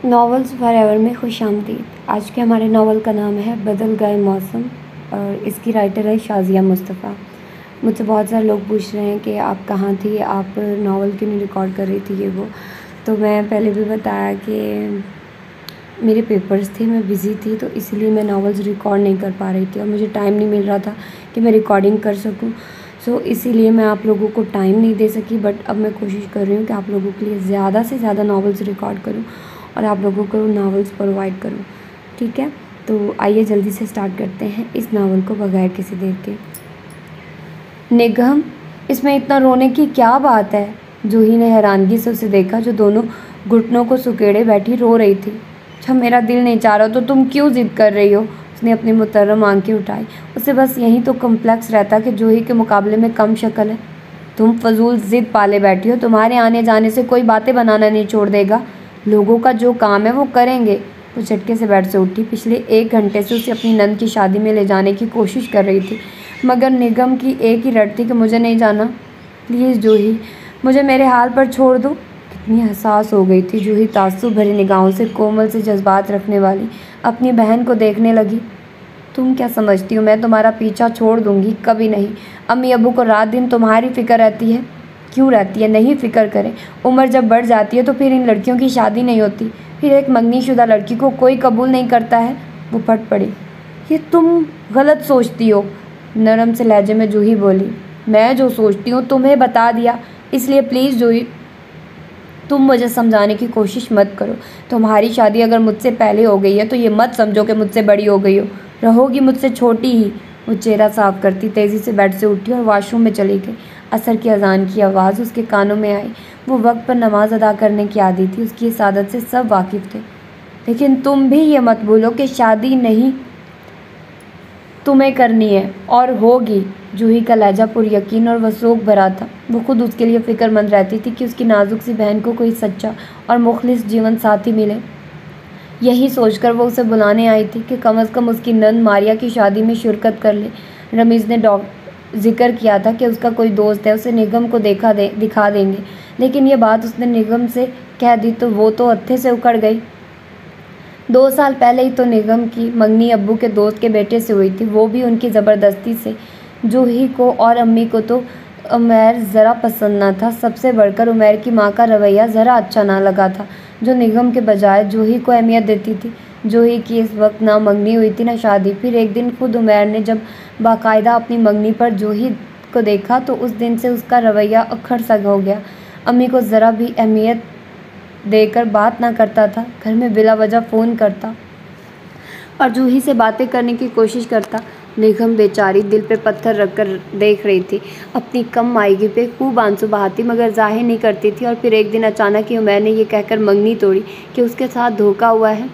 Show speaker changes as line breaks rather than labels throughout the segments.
Novels forever में खुशामदीद। आज के हमारे नावल का नाम है बदल गए मौसम और इसकी राइटर है शाज़िया मुस्तफ़ा। मुझसे बहुत सारे लोग पूछ रहे हैं कि आप कहाँ थी, आप नावल क्यों नहीं रिकॉर्ड कर रही थी, ये वो। तो मैं पहले भी बताया कि मेरे पेपर्स थे, मैं बिज़ी थी, तो इसलिए मैं नावल्स रिकॉर्ड नहीं कर पा रही थी और मुझे टाइम नहीं मिल रहा था कि मैं रिकॉर्डिंग कर सकूं। सो इसीलिए मैं आप लोगों को टाइम नहीं दे सकी। बट अब मैं कोशिश कर रही हूँ कि आप लोगों के लिए ज़्यादा से ज़्यादा नावल्स रिकॉर्ड करूँ और आप लोगों को नावल्स प्रोवाइड करूँ। ठीक है, तो आइए जल्दी से स्टार्ट करते हैं इस नावल को बगैर किसी देर के। निगम, इसमें इतना रोने की क्या बात है? जूही ने हैरानगी से उसे देखा, जो दोनों घुटनों को सुकेड़े बैठी रो रही थी। जब मेरा दिल नहीं चाह रहा तो तुम क्यों जिद कर रही हो? उसने अपनी मुतर्रम आंखें उठाई। उसे बस यही तो कम्प्लेक्स रहता कि जूही के मुकाबले में कम शक्ल है। तुम फजूल जिद पाले बैठी हो, तुम्हारे आने जाने से कोई बातें बनाना नहीं छोड़ देगा। लोगों का जो काम है वो करेंगे। वो झटके से बेड से उठी। पिछले 1 घंटे से उसे अपनी नंद की शादी में ले जाने की कोशिश कर रही थी, मगर निगम की एक ही रट थी कि मुझे नहीं जाना। प्लीज़ जूही, मुझे मेरे हाल पर छोड़ दो। कितनी हसास हो गई थी जूही। ताज्जुब भरी निगाहों से कोमल से जज्बात रखने वाली अपनी बहन को देखने लगी। तुम क्या समझती हो मैं तुम्हारा पीछा छोड़ दूंगी? कभी नहीं। अम्मी अब्बू को रात दिन तुम्हारी फिक्र रहती है। क्यों रहती है? नहीं फिक्र करें। उम्र जब बढ़ जाती है तो फिर इन लड़कियों की शादी नहीं होती। फिर एक मंगनीशुदा लड़की को कोई कबूल नहीं करता है। वो फट पड़ी। ये तुम गलत सोचती हो, नरम से लहजे में जूही बोली। मैं जो सोचती हूँ तुम्हें बता दिया, इसलिए प्लीज़ जूही, तुम मुझे समझाने की कोशिश मत करो। तुम्हारी शादी अगर मुझसे पहले हो गई है तो ये मत समझो कि मुझसे बड़ी हो गई हो। रहोगी मुझसे छोटी ही। वो चेहरा साफ करती तेज़ी से बेड से उठी और वॉशरूम में चली गई। असर की अजान की आवाज़ उसके कानों में आई। वो वक्त पर नमाज अदा करने की आदी थी, उसकी इस आदत से सब वाकिफ़ थे। लेकिन तुम भी ये मत भूलो कि शादी नहीं तुम्हें करनी है और होगी। जूही का लहजा पुरयकीन और वसूख भरा था। वो खुद उसके लिए फ़िक्रमंद रहती थी कि उसकी नाजुक सी बहन को कोई सच्चा और मुखलिस जीवन साथी मिले। यही सोचकर वो उसे बुलाने आई थी कि कम से कम उसकी नंद मारिया की शादी में शिरकत कर ले। रमीज़ ने जिक्र किया था कि उसका कोई दोस्त है, उसे निगम को दिखा देंगे, लेकिन ये बात उसने निगम से कह दी तो वो तो हत्थे से उखड़ गई। 2 साल पहले ही तो निगम की मंगनी अब्बू के दोस्त के बेटे से हुई थी, वो भी उनकी ज़बरदस्ती से। जूही को और अम्मी को तो उमैर ज़रा पसंद न था। सबसे बढ़कर उमैर की माँ का रवैया ज़रा अच्छा ना लगा था, जो निगम के बजाय जूही को अहमियत देती थी। जूही की इस वक्त ना मंगनी हुई थी ना शादी। फिर एक दिन खुद उमैर ने जब बाकायदा अपनी मंगनी पर जूही को देखा तो उस दिन से उसका रवैया अक्खड़ सा हो गया। अम्मी को ज़रा भी अहमियत देकर बात ना करता था, घर में बिला वजह फ़ोन करता और जूही से बातें करने की कोशिश करता। निगम बेचारी दिल पे पत्थर रखकर देख रही थी। अपनी कम मायगी पे खूब आंसू बहाती, मगर जाहिर नहीं करती थी। और फिर एक दिन अचानक ही उमैर ने ये कहकर मंगनी तोड़ी कि उसके साथ धोखा हुआ है।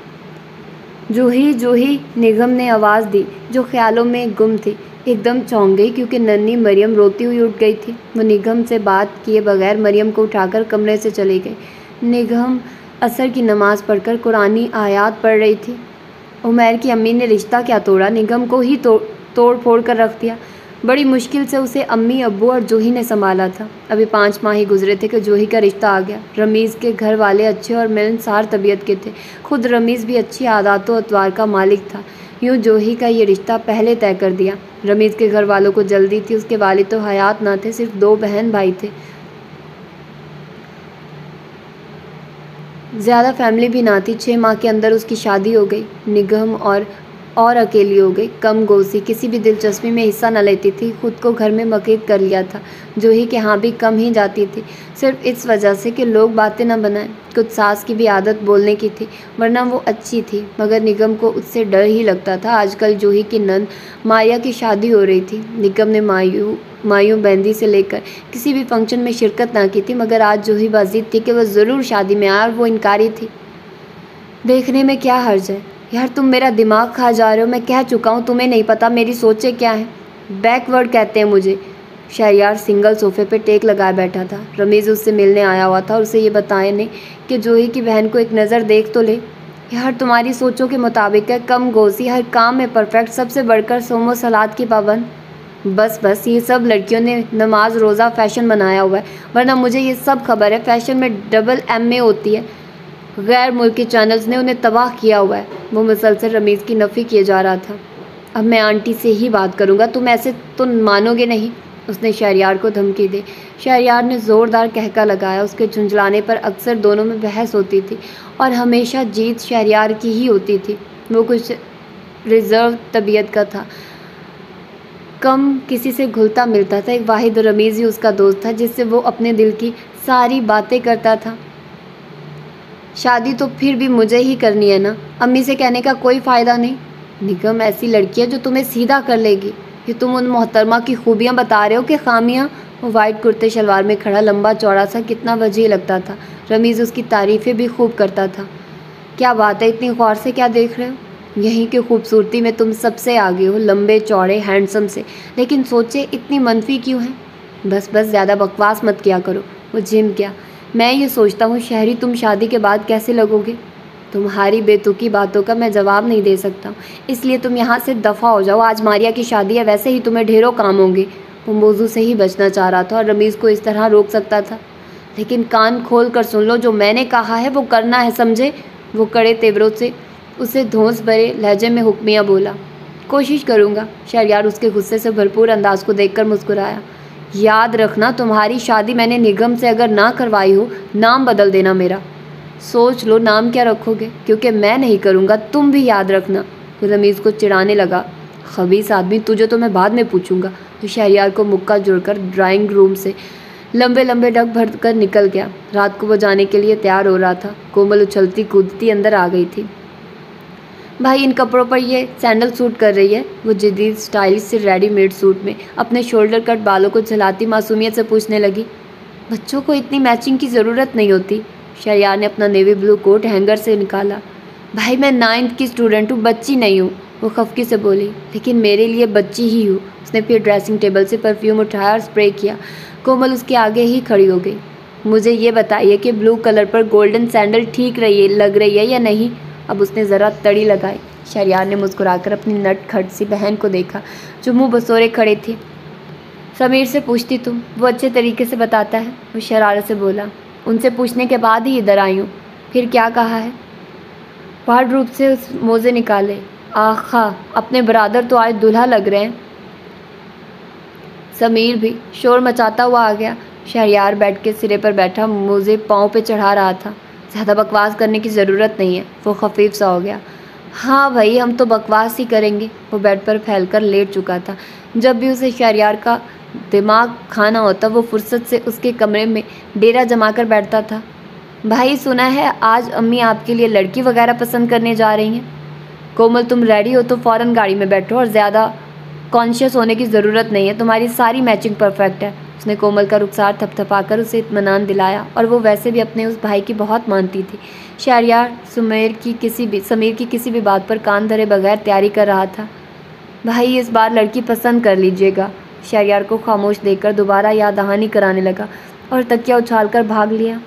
जूही जूही, निगम ने आवाज़ दी, जो ख्यालों में गुम थी। एकदम चौंक गई क्योंकि नन्ही मरियम रोती हुई उठ गई थी। वो निगम से बात किए बगैर मरियम को उठाकर कमरे से चली गई। निगम असर की नमाज़ पढ़कर कुरानी आयात पढ़ रही थी। उमैर की अम्मी ने रिश्ता क्या तोड़ा, निगम को ही तोड़ फोड़ कर रख दिया। बड़ी मुश्किल से उसे अम्मी अब्बू और जूही ने संभाला था। अभी 5 माह ही गुजरे थे कि जूही का रिश्ता आ गया। रमीज़ के घर वाले अच्छे और मिलनसार तबीयत के थे। खुद रमीज़ भी अच्छी आदतों अतवार का मालिक था। यूँ जूही का ये रिश्ता पहले तय कर दिया। रमीज़ के घर वालों को जल्दी थी। उसके वालिद तो हयात ना थे, सिर्फ 2 बहन भाई थे। ज़्यादा फैमिली भी ना थी। 6 माह के अंदर उसकी शादी हो गई। निगम और अकेली हो गई। कम गोसी, किसी भी दिलचस्पी में हिस्सा न लेती थी। खुद को घर में मकीद कर लिया था। जूही के यहाँ भी कम ही जाती थी, सिर्फ इस वजह से कि लोग बातें न बनाएं। कुछ सास की भी आदत बोलने की थी, वरना वो अच्छी थी, मगर निगम को उससे डर ही लगता था। आजकल जूही की नंद मारिया की शादी हो रही थी। निगम ने मायूं बंदी से लेकर किसी भी फंक्शन में शिरकत ना की थी, मगर आज जूही बाजिद थी कि वह ज़रूर शादी में आए और वो इनकारी थी। देखने में क्या हर्ज है? यार तुम मेरा दिमाग खा जा रहे हो। मैं कह चुका हूँ, तुम्हें नहीं पता मेरी सोचें क्या हैं। बैकवर्ड कहते हैं मुझे। शहरयार सिंगल सोफे पे टेक लगाए बैठा था। रमीज़ उससे मिलने आया हुआ था और उसे ये बताने कि जूही की बहन को एक नज़र देख तो ले। यार तुम्हारी सोचों के मुताबिक है, कम गोसी, हर काम में परफेक्ट, सबसे बढ़कर सोमो सलाद की पाबंद। बस ये सब लड़कियों ने नमाज रोज़ा फ़ैशन बनाया हुआ है, वरना मुझे ये सब खबर है। फ़ैशन में डबल MA होती है। गैर मुल्की चैनल्स ने उन्हें तबाह किया हुआ है। वो मुसलसल रमीज़ की नफ़ी किए जा रहा था। अब मैं आंटी से ही बात करूँगा, तुम ऐसे तो मानोगे नहीं, उसने शहरयार को धमकी दी। शहरयार ने ज़ोरदार कहका लगाया। उसके झुंझलाने पर अक्सर दोनों में बहस होती थी और हमेशा जीत शहरयार की ही होती थी। वो कुछ रिज़र्व तबीयत का था, कम किसी से घुलता मिलता था। एक वाहिद रमीज़ ही उसका दोस्त था जिससे वो अपने दिल की सारी बातें करता था। शादी तो फिर भी मुझे ही करनी है ना, अम्मी से कहने का कोई फ़ायदा नहीं। निगम ऐसी लड़की है जो तुम्हें सीधा कर लेगी। ये तुम उन मोहतरमा की खूबियाँ बता रहे हो कि खामियाँ? वो वाइट कुर्ते शलवार में खड़ा लंबा चौड़ा सा कितना वजीह लगता था। रमीज़ उसकी तारीफ़ें भी खूब करता था। क्या बात है, इतनी गौर से क्या देख रहे हो? यहीं की खूबसूरती में तुम सबसे आगे हो, लंबे चौड़े हैंडसम से। लेकिन सोचे इतनी मनफी क्यों है? बस ज़्यादा बकवास मत किया करो। वो झिम गया। मैं ये सोचता हूँ शहरी, तुम शादी के बाद कैसे लगोगे? तुम्हारी बेतुकी बातों का मैं जवाब नहीं दे सकता, इसलिए तुम यहाँ से दफ़ा हो जाओ। आज मारिया की शादी है, वैसे ही तुम्हें ढेरों काम होंगे। वो मौजू से ही बचना चाह रहा था और रमीज़ को इस तरह रोक सकता था। लेकिन कान खोल कर सुन लो, जो मैंने कहा है वो करना है, समझे? वो कड़े तेवरों से उसे धौंस भरे लहजे में हुक्मियाँ बोला। कोशिश करूँगा। शहरयार उसके गुस्से से भरपूर अंदाज को देखकर मुस्कुराया। याद रखना, तुम्हारी शादी मैंने निगम से अगर ना करवाई हो, नाम बदल देना मेरा। सोच लो नाम क्या रखोगे, क्योंकि मैं नहीं करूँगा, तुम भी याद रखना। रमीज़ को चिढ़ाने लगा। खबीस आदमी, तुझे तो मैं बाद में पूछूंगा। तो शहरयार को मुक्का जुड़कर ड्राइंग रूम से लंबे लंबे डग भर कर निकल गया। रात को वो जाने के लिए तैयार हो रहा था। कोमल उछलती कूदती अंदर आ गई थी। भाई, इन कपड़ों पर ये सैंडल सूट कर रही है। वो जदीद स्टाइलिश से रेडीमेड सूट में अपने शोल्डर कट बालों को झलाती मासूमियत से पूछने लगी। बच्चों को इतनी मैचिंग की ज़रूरत नहीं होती। शहरयार ने अपना नेवी ब्लू कोट हैंगर से निकाला। भाई, मैं 9th की स्टूडेंट हूँ, बच्ची नहीं हूँ, वो खफकी से बोली। लेकिन मेरे लिए बच्ची ही हूँ। उसने फिर ड्रेसिंग टेबल से परफ्यूम उठाया और स्प्रे किया। कोमल उसके आगे ही खड़ी हो गई। मुझे ये बताइए कि ब्लू कलर पर गोल्डन सैंडल ठीक लग रही है या नहीं? अब उसने ज़रा तड़ी लगाई। शहरयार ने मुस्कुराकर अपनी नटखट सी बहन को देखा जो मुँह बसोरे खड़े थी। समीर से पूछती तुम, वो अच्छे तरीके से बताता है, वो शरारत से बोला। उनसे पूछने के बाद ही इधर आई हूँ। फिर क्या कहा है? वार्डरोब से उस मोज़े निकाले। आखा, अपने बरादर तो आज दूल्हा लग रहे हैं। समीर भी शोर मचाता हुआ आ गया। शहरयार बेड के सिरे पर बैठा मोज़े पाँव पे चढ़ा रहा था। ज़्यादा बकवास करने की ज़रूरत नहीं है। वो खफीफ सा हो गया। हाँ भाई, हम तो बकवास ही करेंगे। वो बेड पर फैलकर लेट चुका था। जब भी उसे शहरयार का दिमाग खाना होता, वो फुर्सत से उसके कमरे में डेरा जमा कर बैठता था। भाई, सुना है आज अम्मी आपके लिए लड़की वगैरह पसंद करने जा रही हैं। कोमल, तुम रेडी हो तो फ़ौरन गाड़ी में बैठो और ज़्यादा कॉन्शियस होने की ज़रूरत नहीं है। तुम्हारी सारी मैचिंग परफेक्ट है। उसने कोमल का रुखसार थपथपाकर उसे इत्मीनान दिलाया और वो वैसे भी अपने उस भाई की बहुत मानती थी। शहरयार समीर की किसी भी बात पर कान धरे बगैर तैयारी कर रहा था। भाई, इस बार लड़की पसंद कर लीजिएगा। शहरयार को खामोश देखकर दोबारा याद दहानी कराने लगा और तकिया उछालकर भाग लिया।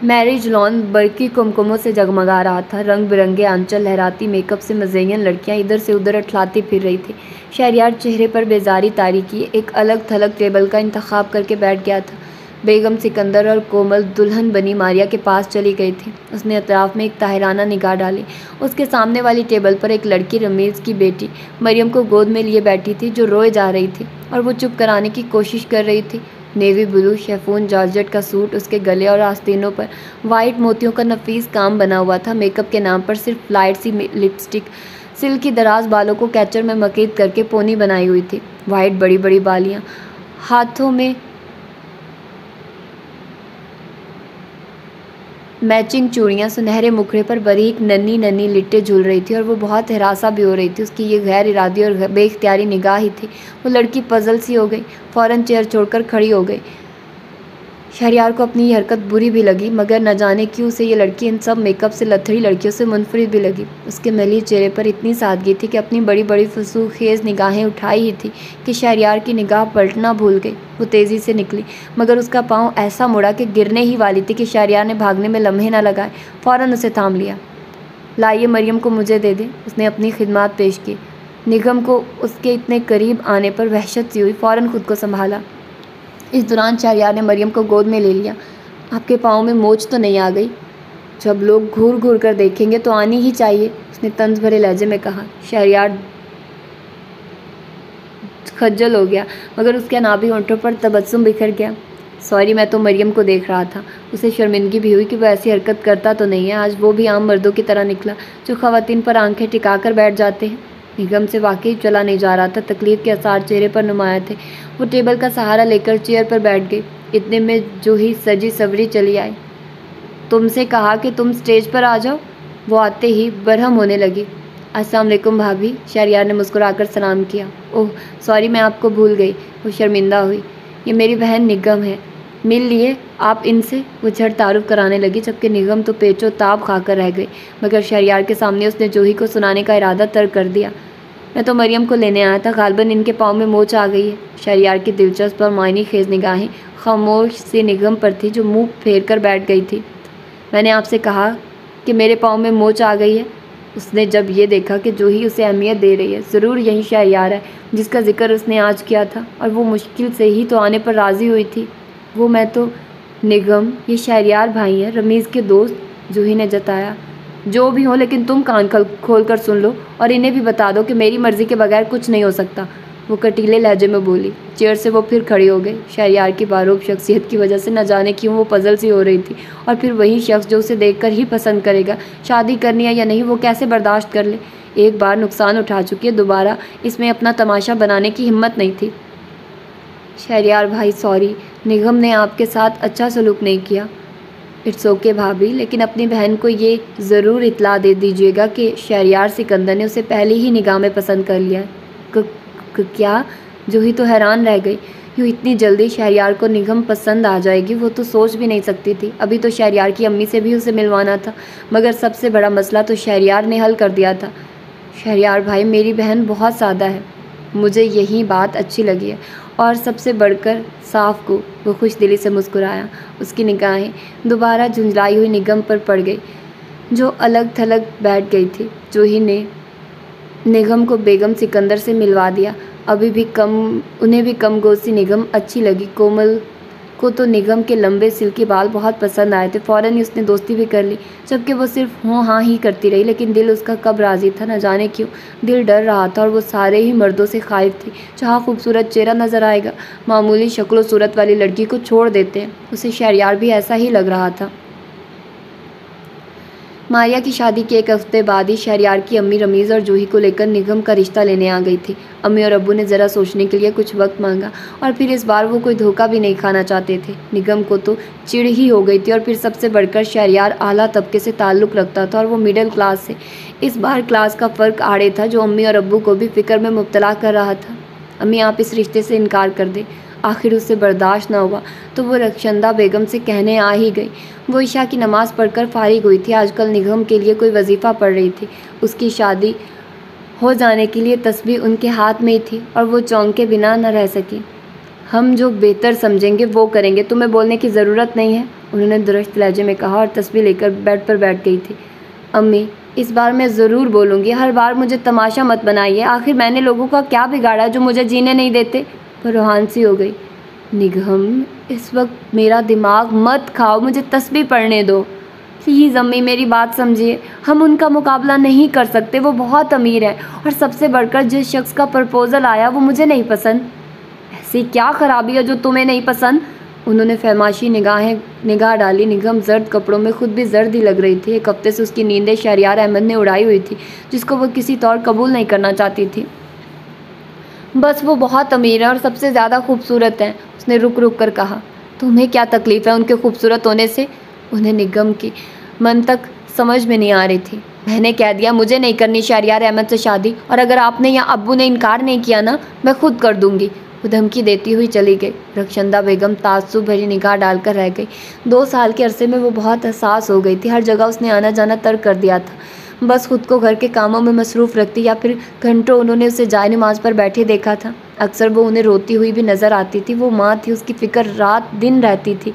मैरिज लॉन बरकी कुमकुमों से जगमगा रहा था। रंग बिरंगे आंचल लहराती मेकअप से मज़य्यन लड़कियां इधर से उधर अठलाती फिर रही थी। शहरयार चेहरे पर बेजारी तारी किए एक अलग थलग टेबल का इंतखाब करके बैठ गया था। बेगम सिकंदर और कोमल दुल्हन बनी मारिया के पास चली गई थी। उसने अतराफ में एक ताहिराना निगाह डाली। उसके सामने वाली टेबल पर एक लड़की रमीज़ की बेटी मरियम को गोद में लिए बैठी थी जो रोए जा रही थी और वो चुप कराने की कोशिश कर रही थी। नेवी ब्लू शेफून जॉर्जेट का सूट, उसके गले और आस्तीनों पर वाइट मोतियों का नफीस काम बना हुआ था। मेकअप के नाम पर सिर्फ लाइट सी लिपस्टिक, सिल्क की दराज बालों को कैचर में मकीद करके पोनी बनाई हुई थी। वाइट बड़ी बड़ी बालियाँ, हाथों में मैचिंग चूड़ियाँ, सुनहरे मुखड़े पर बारीक नन्ही नन्ही लिट्टे झूल रही थी और वो बहुत हरासा भी हो रही थी। उसकी ये गैर इरादी और बेख्तियारी निगाह ही थी। वो लड़की पजल सी हो गई, फ़ौरन चेयर छोड़कर खड़ी हो गई। शहरयार को अपनी ये हरकत बुरी भी लगी, मगर न जाने क्यों उसे ये लड़की इन सब मेकअप से लथड़ी लड़कियों से मुनफरिद भी लगी। उसके मैली चेहरे पर इतनी सादगी थी कि अपनी बड़ी बड़ी फसूखेज़ निगाहें उठाई ही थी कि शहरयार की निगाह पलटना भूल गई। वो तेज़ी से निकली, मगर उसका पाँव ऐसा मुड़ा कि गिरने ही वाली थी कि शहरयार ने भागने में लम्हे न लगाए फ़ौरन उसे थाम लिया। लाइए, मरियम को मुझे दे दे। उसने अपनी खिदमत पेश की। निगम को उसके इतने करीब आने पर वहशत सी हुई, फ़ौरन खुद को संभाला। इस दौरान शहरयार ने मरियम को गोद में ले लिया। आपके पाँव में मोच तो नहीं आ गई? जब लोग घूर घूर कर देखेंगे तो आनी ही चाहिए, उसने तंज भरे लहजे में कहा। शहरयार खज्जल हो गया, मगर उसके नाभि होंठों पर तबस्सुम बिखर गया। सॉरी, मैं तो मरियम को देख रहा था। उसे शर्मिंदगी भी हुई कि वो ऐसी हरकत करता तो नहीं है। आज वो भी आम मर्दों की तरह निकला जो ख़वातीन पर आंखें टिकाकर बैठ जाते हैं। निगम से वाकई चला नहीं जा रहा था। तकलीफ के आसार चेहरे पर नुमाया थे। वो टेबल का सहारा लेकर चेयर पर बैठ गई। इतने में जूही सजी सवरी चली आई। तुमसे कहा कि तुम स्टेज पर आ जाओ। वो आते ही बरहम होने लगी। अस्सलाम वालेकुम भाभी, शहरयार ने मुस्कुराकर सलाम किया। ओह सॉरी, मैं आपको भूल गई। वो शर्मिंदा हुई। ये मेरी बहन निगम है, मिल लिए आप इनसे? वो झट तारुफ कराने लगी, जबकि निगम तो पेचो ताब खाकर रह गई। मगर शहरयार के सामने उसने जूही को सुनाने का इरादा तर्क कर दिया। मैं तो मरियम को लेने आया था, गालबन इनके पाँव में मोच आ गई है। शहरयार की दिलचस्प और मायनी खेज निगाहें खामोश सी निगम पर थी, जो मुँह फेर कर बैठ गई थी। मैंने आपसे कहा कि मेरे पाँव में मोच आ गई है। उसने जब ये देखा कि जूही उसे अहमियत दे रही है, ज़रूर यही शहरयार है जिसका जिक्र उसने आज किया था, और वो मुश्किल से ही तो आने पर राज़ी हुई थी। वो मैं तो निगम, ये शहरयार भाई हैं, रमीज़ के दोस्त, जूही ने जताया। जो भी हो, लेकिन तुम कान खोल कर सुन लो और इन्हें भी बता दो कि मेरी मर्ज़ी के बगैर कुछ नहीं हो सकता, वो कटीले लहजे में बोली। चेयर से वो फिर खड़ी हो गई। शहरयार की बारूब शख्सियत की वजह से न जाने क्यों वो पजल सी हो रही थी, और फिर वही शख्स जो उसे देखकर ही पसंद करेगा, शादी करनी है या नहीं, वो कैसे बर्दाश्त कर ले। एक बार नुकसान उठा चुकी है, दोबारा इसमें अपना तमाशा बनाने की हिम्मत नहीं थी। शहरयार भाई सॉरी, निगम ने आपके साथ अच्छा सलूक नहीं किया। इट्स ओके भाभी, लेकिन अपनी बहन को ये ज़रूर इत्ला दे दीजिएगा कि शहरयार सिकंदर ने उसे पहले ही निगाह में पसंद कर लिया। क्या? जूही तो हैरान रह गई। यूँ इतनी जल्दी शहरयार को निगम पसंद आ जाएगी, वो तो सोच भी नहीं सकती थी। अभी तो शहरयार की अम्मी से भी उसे मिलवाना था, मगर सबसे बड़ा मसला तो शहरयार ने हल कर दिया था। शहरयार भाई, मेरी बहन बहुत सादा है, मुझे यही बात अच्छी लगी है, और सबसे बढ़कर साफ को। वो खुश दिली से मुस्कुराया। उसकी निगाहें दोबारा झुंझलाई हुई निगम पर पड़ गई, जो अलग थलग बैठ गई थी। जूही ने निगम को बेगम सिकंदर से मिलवा दिया। उन्हें भी कम गोसी निगम अच्छी लगी। कोमल को तो निगम के लंबे सिल्की बाल बहुत पसंद आए थे। फ़ौरन ही उसने दोस्ती भी कर ली, जबकि वो सिर्फ हों हाँ ही करती रही, लेकिन दिल उसका कब राज़ी था, न जाने क्यों दिल डर रहा था। और वो सारे ही मर्दों से खाइफ थी। जहाँ खूबसूरत चेहरा नज़र आएगा, मामूली शक्ल सूरत वाली लड़की को छोड़ देते हैं। उसे शहरयार भी ऐसा ही लग रहा था। मारिया की शादी के एक हफ्ते बाद ही शहरयार की अम्मी रमीज़ और जूही को लेकर निगम का रिश्ता लेने आ गई थी। अम्मी और अब्बू ने ज़रा सोचने के लिए कुछ वक्त मांगा, और फिर इस बार वो कोई धोखा भी नहीं खाना चाहते थे। निगम को तो चिढ़ ही हो गई थी, और फिर सबसे बढ़कर शहरयार आला तबके से ताल्लुक़ रखता था, और वो मिडिल क्लास से। इस बार क्लास का फ़र्क आड़े था, जो अम्मी और अब्बू को भी फ़िक्र में मुब्तला कर रहा था। अम्मी, आप इस रिश्ते से इनकार कर दें। आखिर उससे बर्दाश्त न हुआ तो वो रखशंदा बेगम से कहने आ ही गई। वो इशा की नमाज़ पढ़कर फारिग हुई थी। आजकल निगम के लिए कोई वजीफ़ा पढ़ रही थी। उसकी शादी हो जाने के लिए तस्बीह उनके हाथ में ही थी, और वो चौंके बिना न रह सकी। हम जो बेहतर समझेंगे वो करेंगे, तुम्हें बोलने की ज़रूरत नहीं है, उन्होंने दुरुस्त लहजे में कहा, और तस्बीह लेकर बेड पर बैठ गई थी। अम्मी, इस बार मैं ज़रूर बोलूँगी, हर बार मुझे तमाशा मत बनाइए। आखिर मैंने लोगों का क्या बिगाड़ा जो मुझे जीने नहीं देते? पर रूहान सी हो गई। निगम, इस वक्त मेरा दिमाग मत खाओ, मुझे तस्बीह पढ़ने दो प्लीज़। अम्मी, मेरी बात समझिए, हम उनका मुकाबला नहीं कर सकते। वो बहुत अमीर है, और सबसे बढ़कर जिस शख्स का प्रपोज़ल आया वो मुझे नहीं पसंद। ऐसी क्या खराबी है जो तुम्हें नहीं पसंद? उन्होंने फहमाशी निगाह डाली। निगम जर्द कपड़ों में खुद भी जर्द ही लग रही थी। एक हफ्ते से उसकी नींदें शहरयार अहमद ने उड़ाई हुई थी, जिसको वो किसी तौर कबूल नहीं करना चाहती थी। बस वो बहुत अमीर है और सबसे ज़्यादा खूबसूरत हैं, उसने रुक रुक कर कहा। तुम्हें क्या तकलीफ़ है उनके खूबसूरत होने से? उन्हें निगम की मंतक समझ में नहीं आ रही थी। मैंने कह दिया मुझे नहीं करनी शहरयार अहमद से शादी, और अगर आपने या अब्बू ने इनकार नहीं किया ना, मैं खुद कर दूंगी। वो धमकी देती हुई चली गई। रखशंदा बेगम ताज्जुब भरी निगाह डालकर रह गई। 2 साल के अरसे में वो बहुत हसास हो गई थी। हर जगह उसने आना जाना तर्क कर दिया था। बस खुद को घर के कामों में मसरूफ़ रखती, या फिर घंटों उन्होंने उसे जाए नमाज पर बैठे देखा था। अक्सर वो उन्हें रोती हुई भी नज़र आती थी। वो माँ थी, उसकी फ़िक्र रात दिन रहती थी।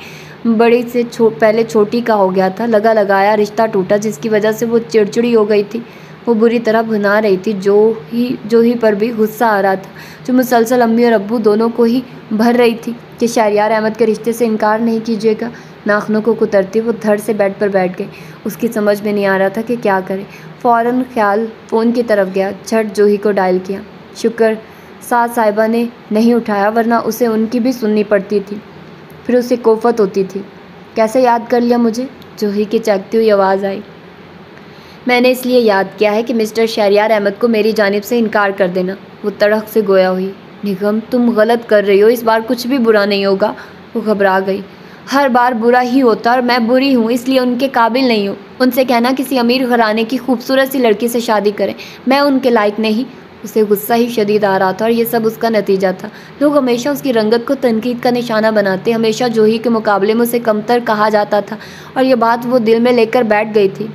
बड़ी से पहले छोटी का हो गया था, लगा लगाया रिश्ता टूटा, जिसकी वजह से वो चिड़चिड़ी हो गई थी। वो बुरी तरह भुना रही थी। जो ही पर भी गुस्सा आ रहा था, जो मुसलसल अम्मी और अब्बू दोनों को ही भर रही थी कि शहरयार अहमद के रिश्ते से इनकार नहीं कीजिएगा। नाखूनों को कुतरती वो धड़ से बेड पर बैठ गई। उसकी समझ में नहीं आ रहा था कि क्या करे। फ़ौरन ख्याल फ़ोन की तरफ गया। झट जूही को डायल किया। शुक्र साद साहिबा ने नहीं उठाया, वरना उसे उनकी भी सुननी पड़ती थी। फिर उसे कोफत होती थी। कैसे याद कर लिया मुझे? जूही की चहकती हुई आवाज़ आई। मैंने इसलिए याद किया है कि मिस्टर शहरयार अहमद को मेरी जानिब से इनकार कर देना। वो तड़क से गोया हुई। निगम, तुम गलत कर रही हो, इस बार कुछ भी बुरा नहीं होगा। वो घबरा गई। हर बार बुरा ही होता और मैं बुरी हूँ, इसलिए उनके काबिल नहीं हूँ। उनसे कहना किसी अमीर घराने की खूबसूरत सी लड़की से शादी करें, मैं उनके लायक नहीं। उसे गुस्सा ही शदीद आ रहा था और ये सब उसका नतीजा था। लोग हमेशा उसकी रंगत को तनकीद का निशाना बनाते, हमेशा जूही के मुकाबले में उसे कमतर कहा जाता था और ये बात वो दिल में लेकर बैठ गई थी।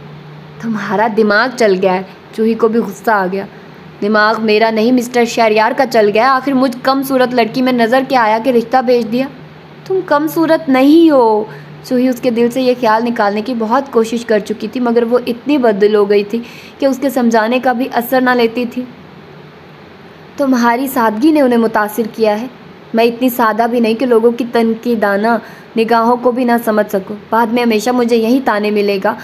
तुम्हारा दिमाग चल गया है। जूही को भी गुस्सा आ गया। दिमाग मेरा नहीं, मिस्टर शहरयार का चल गया। आखिर मुझ कम सूरत लड़की में नज़र क्या आया कि रिश्ता भेज दिया? तुम कम सूरत नहीं हो। जूही उसके दिल से ये ख्याल निकालने की बहुत कोशिश कर चुकी थी, मगर वो इतनी बददिल हो गई थी कि उसके समझाने का भी असर ना लेती थी। तुम्हारी सादगी ने उन्हें मुतासिर किया है। मैं इतनी सादा भी नहीं कि लोगों की तनकीदाना निगाहों को भी ना समझ सकूं। बाद में हमेशा मुझे यही ताने मिलेगा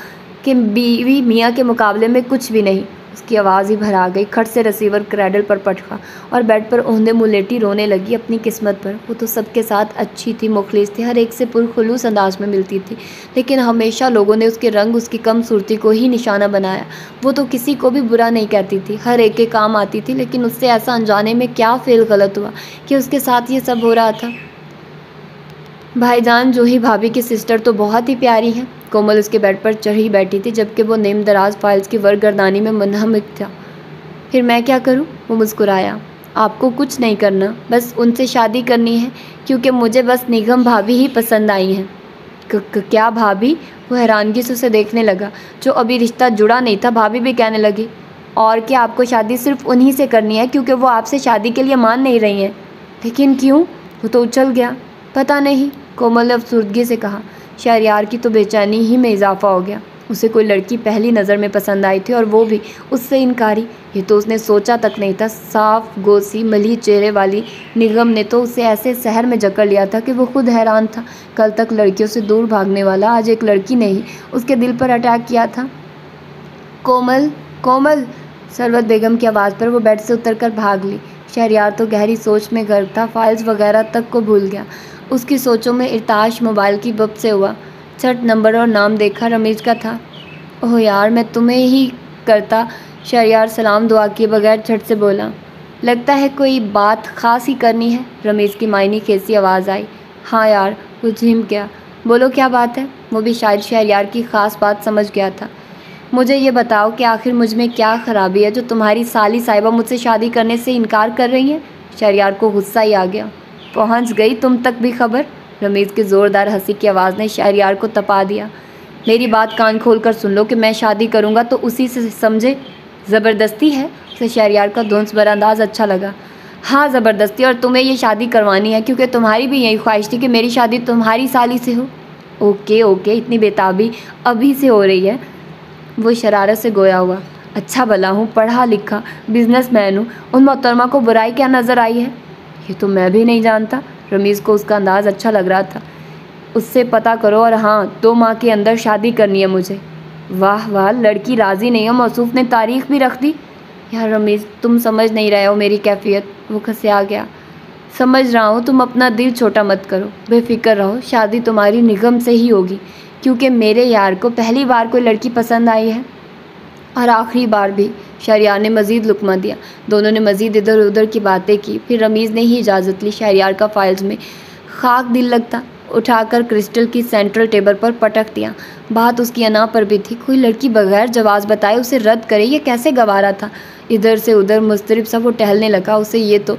कि बीवी मियाँ के मुकाबले में कुछ भी नहीं। उसकी आवाज़ ही भर आ गई। खट से रिसीवर क्रैडल पर पटका और बेड पर औंधे मुँह लेटी रोने लगी अपनी किस्मत पर। वो तो सबके साथ अच्छी थी, मुखलिस थी, हर एक से पुरखुलूस अंदाज में मिलती थी, लेकिन हमेशा लोगों ने उसके रंग, उसकी कमसूरती को ही निशाना बनाया। वो तो किसी को भी बुरा नहीं कहती थी, हर एक के काम आती थी, लेकिन उससे ऐसा अनजाने में क्या फेल गलत हुआ कि उसके साथ ये सब हो रहा था। भाईजान, जूही भाभी की सिस्टर तो बहुत ही प्यारी है। कोमल उसके बेड पर चढ़ी बैठी थी, जबकि वो नेम दराज फाइल्स की वर्गरदानी में मुनहमिक था। फिर मैं क्या करूं? वो मुस्कुराया। आपको कुछ नहीं करना, बस उनसे शादी करनी है, क्योंकि मुझे बस निगम भाभी ही पसंद आई हैं। क्या भाभी? वो हैरानगी से उसे देखने लगा। जो अभी रिश्ता जुड़ा नहीं था, भाभी भी कहने लगी। और क्या आपको शादी सिर्फ उन्हीं से करनी है, क्योंकि वो आपसे शादी के लिए मान नहीं रही हैं? लेकिन क्यों? वो तो उछल गया। पता नहीं, कोमल ने अफसुर्दगी से कहा। शहरयार की तो बेचैनी ही में इजाफा हो गया। उसे कोई लड़की पहली नज़र में पसंद आई थी और वो भी उससे इनकारी। ये तो उसने सोचा तक नहीं था। साफ गोसी मली चेहरे वाली निगम ने तो उसे ऐसे शहर में जकड़ लिया था कि वो खुद हैरान था। कल तक लड़कियों से दूर भागने वाला आज एक लड़की ने ही उसके दिल पर अटैक किया था। कोमल, कोमल! सरवत बेगम की आवाज़ पर वो बेड से उतरकर भाग ली। शहरयार तो गहरी सोच में गर्क था, फाइल्स वगैरह तक को भूल गया। उसकी सोचों में इर्ताश मोबाइल की बब से हुआ। छठ नंबर और नाम देखा, रमेश का था। ओह यार, मैं तुम्हें ही करता। शहरयार सलाम दुआ किए बगैर छठ से बोला। लगता है कोई बात ख़ास ही करनी है। रमेश की मायनी कैसी आवाज़ आई। हाँ यार, वो झिम गया। बोलो क्या बात है? वो भी शायद शहरयार की ख़ास बात समझ गया था। मुझे ये बताओ कि आखिर मुझ में क्या ख़राबी है जो तुम्हारी साली साहिबा मुझसे शादी करने से इनकार कर रही है? शहरयार को गुस्सा ही आ गया। पहुंच गई तुम तक भी खबर? रमेश की ज़ोरदार हंसी की आवाज़ ने शहरयार को तपा दिया। मेरी बात कान खोल कर सुन लो कि मैं शादी करूँगा तो उसी से समझे। ज़बरदस्ती है? उसे शहरयार का धुंस भरा अंदाज़ अच्छा लगा। हाँ, ज़बरदस्ती, और तुम्हें ये शादी करवानी है क्योंकि तुम्हारी भी यही ख्वाहिश थी कि मेरी शादी तुम्हारी साली से हो। ओके ओके, इतनी बेताबी अभी से हो रही है? वो शरारत से गोया हुआ। अच्छा भला हूँ, पढ़ा लिखा बिजनेसमैन हूँ, उन मोहतरमा को बुराई क्या नज़र आई है? ये तो मैं भी नहीं जानता। रमीज़ को उसका अंदाज़ अच्छा लग रहा था। उससे पता करो, और हाँ, 2 माह के अंदर शादी करनी है मुझे। वाह वाह, लड़की राज़ी नहीं है। मौसूफ ने तारीख भी रख दी। यार रमीज़, तुम समझ नहीं रहे हो मेरी कैफियत। वो खसिया गया। समझ रहा हूँ, तुम अपना दिल छोटा मत करो, बेफिक्र रहो। शादी तुम्हारी निगम से ही होगी, क्योंकि मेरे यार को पहली बार कोई लड़की पसंद आई है, और आखिरी बार भी। शहरयार ने मज़ीद लुकमा दिया। दोनों ने मज़ीद इधर उधर की बातें की। फिर रमीज़ ने ही इजाज़त ली। शहरयार का फाइल्स में खाक दिल लगता उठाकर क्रिस्टल की सेंट्रल टेबल पर पटक दिया। बात उसकी अना पर भी थी। कोई लड़की बगैर जवाब बताए उसे रद्द करे, ये कैसे गवारा था? इधर से उधर मुस्तरिब सा वो टहलने लगा। उसे ये तो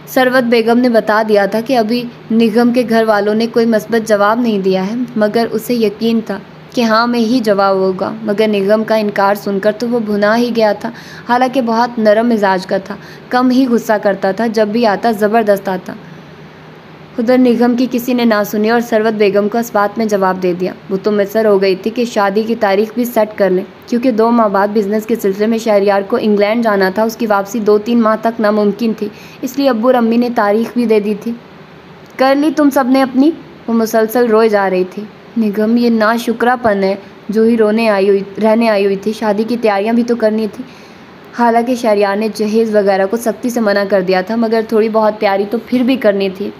सरवत बेगम ने बता दिया था कि अभी निगम के घर वालों ने कोई मस्बत जवाब नहीं दिया है, मगर उसे यकीन था कि हाँ में ही जवाब होगा। मगर निगम का इनकार सुनकर तो वो भुना ही गया था। हालांकि बहुत नरम मिजाज का था, कम ही गुस्सा करता था, जब भी आता ज़बरदस्त आता। उधर निगम की किसी ने ना सुनी और सरवत बेगम को इस बात में जवाब दे दिया। वो तो मिसर हो गई थी कि शादी की तारीख भी सेट कर लें, क्योंकि 2 माह बाद बिजनेस के सिलसिले में शहरयार को इंग्लैंड जाना था। उसकी वापसी 2-3 माह तक नामुमकिन थी, इसलिए अब्बू और अम्मी ने तारीख भी दे दी थी। कर ली तुम सब ने अपनी? वो मुसलसल रोए जा रही थी। निगम, ये नाशुक्रापन है। जूही रहने आई हुई थी, शादी की तैयारियां भी तो करनी थी। हालांकि शहरयार ने जहेज़ वगैरह को सख्ती से मना कर दिया था, मगर थोड़ी बहुत तैयारी तो फिर भी करनी थी।